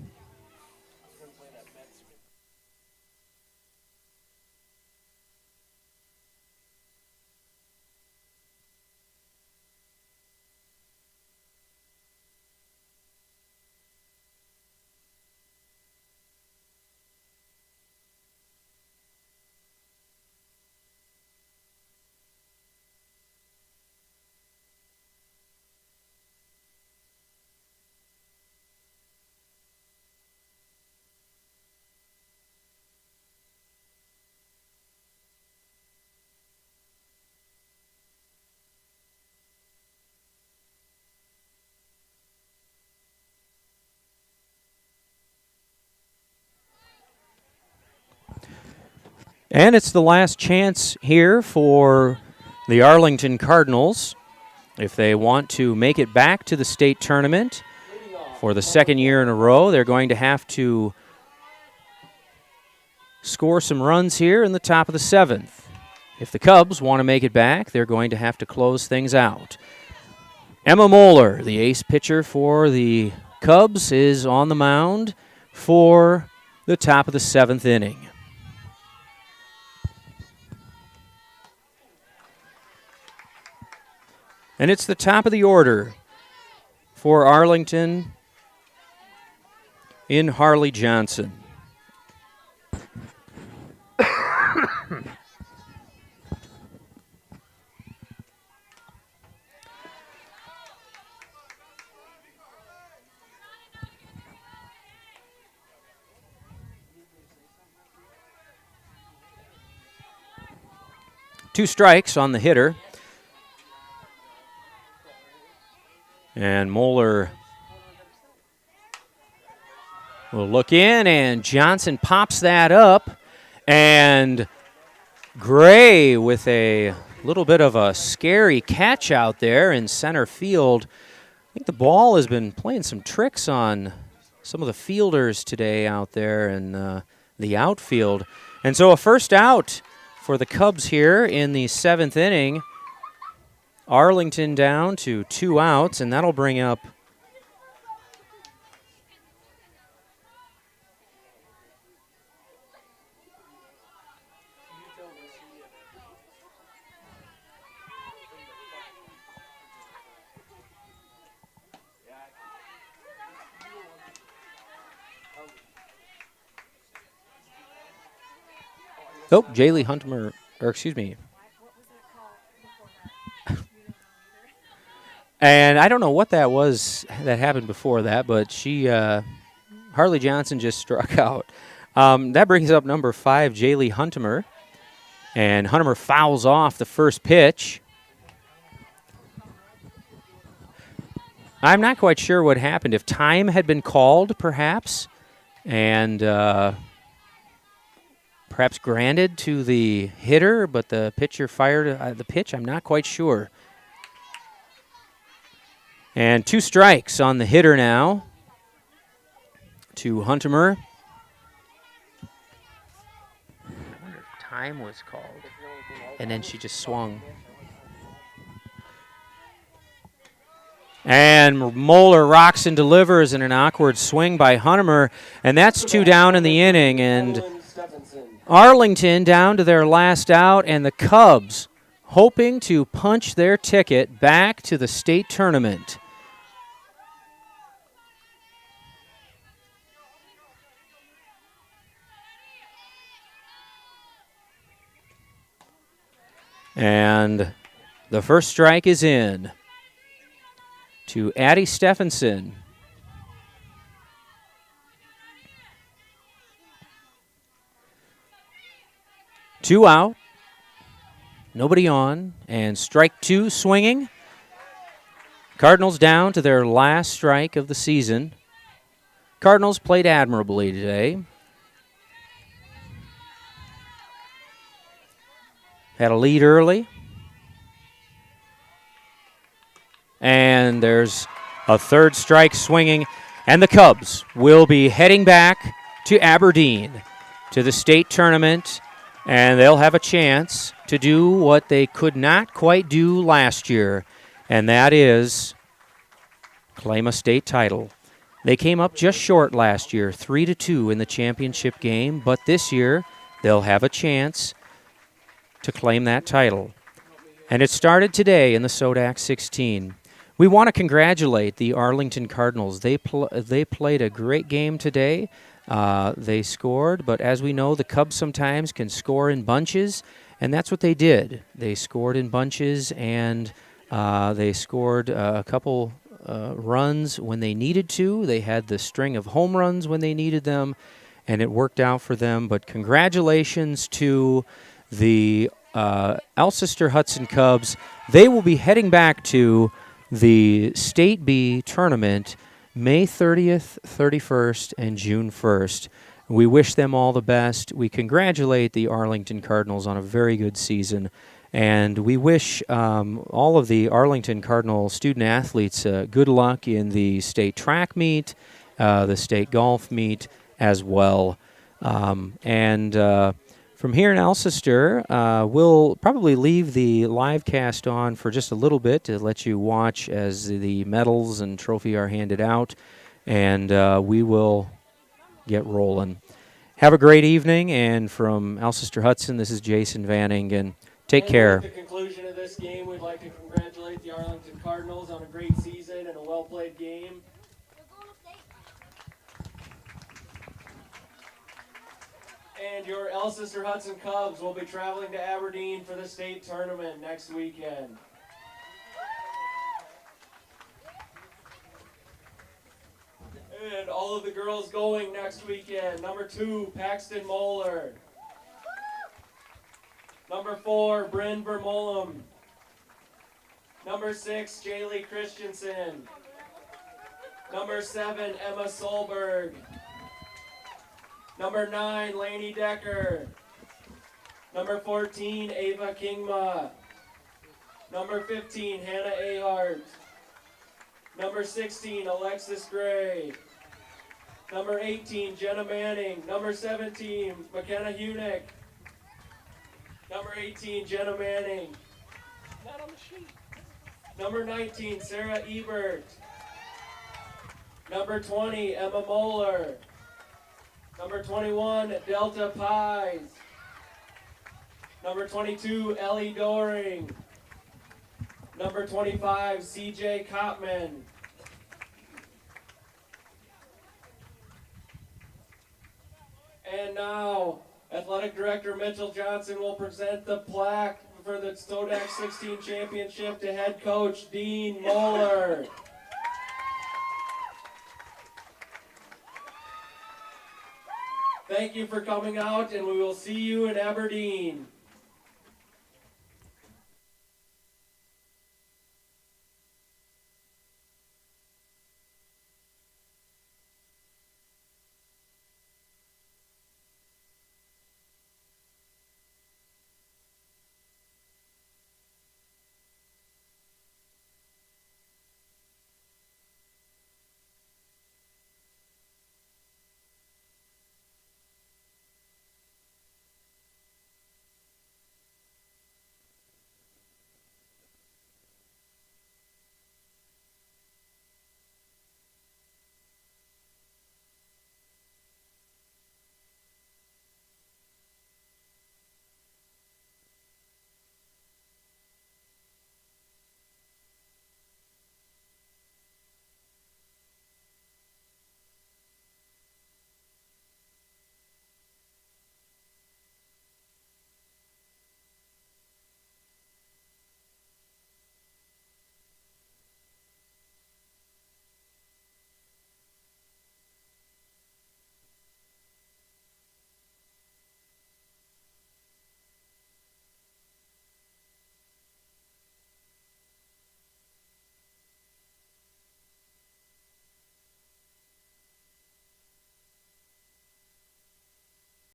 And it's the last chance here for the Arlington Cardinals. If they want to make it back to the state tournament for the 2nd year in a row, they're going to have to score some runs here in the top of the 7th. If the Cubs want to make it back, they're going to have to close things out. Emma Moeller, the ace pitcher for the Cubs, is on the mound for the top of the 7th inning. And it's the top of the order for Arlington in Harley Johnson. Two strikes on the hitter. And Moeller will look in, and Johnson pops that up. And Gray with a little bit of a scary catch out there in center field. I think the ball has been playing some tricks on some of the fielders today out there in the outfield. And so a first out for the Cubs here in the 7th inning. Arlington down to 2 outs, and that'll bring up Jaylee Hunter, or excuse me. And I don't know what that was that happened before that, but Harley Johnson just struck out. That brings up number 5, Jaylee Hunter. And Hunter fouls off the first pitch. I'm not quite sure what happened. If time had been called, perhaps, and perhaps granted to the hitter, but the pitcher fired the pitch, I'm not quite sure. And 2 strikes on the hitter now to Hunter. I wonder if time was called. And then she just swung. And Moeller rocks and delivers in an awkward swing by Hunter. And that's 2 down in the inning. And Arlington down to their last out. And the Cubs hoping to punch their ticket back to the state tournament. And the first strike is in to Addie Stephenson. Two out, nobody on, and strike 2 swinging. Cardinals down to their last strike of the season. Cardinals played admirably today. Had a lead early. And there's a third strike swinging. And the Cubs will be heading back to Aberdeen to the state tournament. And they'll have a chance to do what they could not quite do last year. And that is claim a state title. They came up just short last year, 3-2 in the championship game. But this year, they'll have a chance to claim that title. And it started today in the Sodak 16. We want to congratulate the Arlington Cardinals. They played a great game today. They scored, but as we know, the Cubs sometimes can score in bunches, and that's what they did. They scored in bunches, and they scored a couple runs when they needed to. They had the string of home runs when they needed them, and it worked out for them. But congratulations to the Alcester-Hudson Cubs. They will be heading back to the State B tournament May 30th, 31st, and June 1st. We wish them all the best. We congratulate the Arlington Cardinals on a very good season. And we wish all of the Arlington Cardinal student-athletes good luck in the state track meet, the state golf meet as well. From here in Alcester, we'll probably leave the live cast on for just a little bit to let you watch as the medals and trophy are handed out, and we will get rolling. Have a great evening, and from Alcester-Hudson, this is Jason Vanning, and take care. At the conclusion of this game, we'd like to congratulate the Arlington Cardinals on a great season and a well-played game. And your Alcester-Hudson Cubs will be traveling to Aberdeen for the state tournament next weekend. And all of the girls going next weekend. Number 2, Paxton Moeller. Number 4, Bryn Vermolum. Number 6, Jaylee Christensen. Number 7, Emma Solberg. Number 9, Lainey Decker. Number 14, Ava Kingma. Number 15, Hannah Ahart. Number 16, Alexis Gray. Number 18, Jenna Manning. Number 17, McKenna Hunick. Number 18, Jenna Manning. Not on the sheet. Number 19, Sarah Ebert. Number 20, Emma Moeller. Number 21, Delta Pies. Number 22, Ellie Doring. Number 25, CJ Kopman. And now, Athletic Director Mitchell Johnson will present the plaque for the Stodax 16 championship to head coach Dean Moeller. Thank you for coming out, and we will see you in Aberdeen.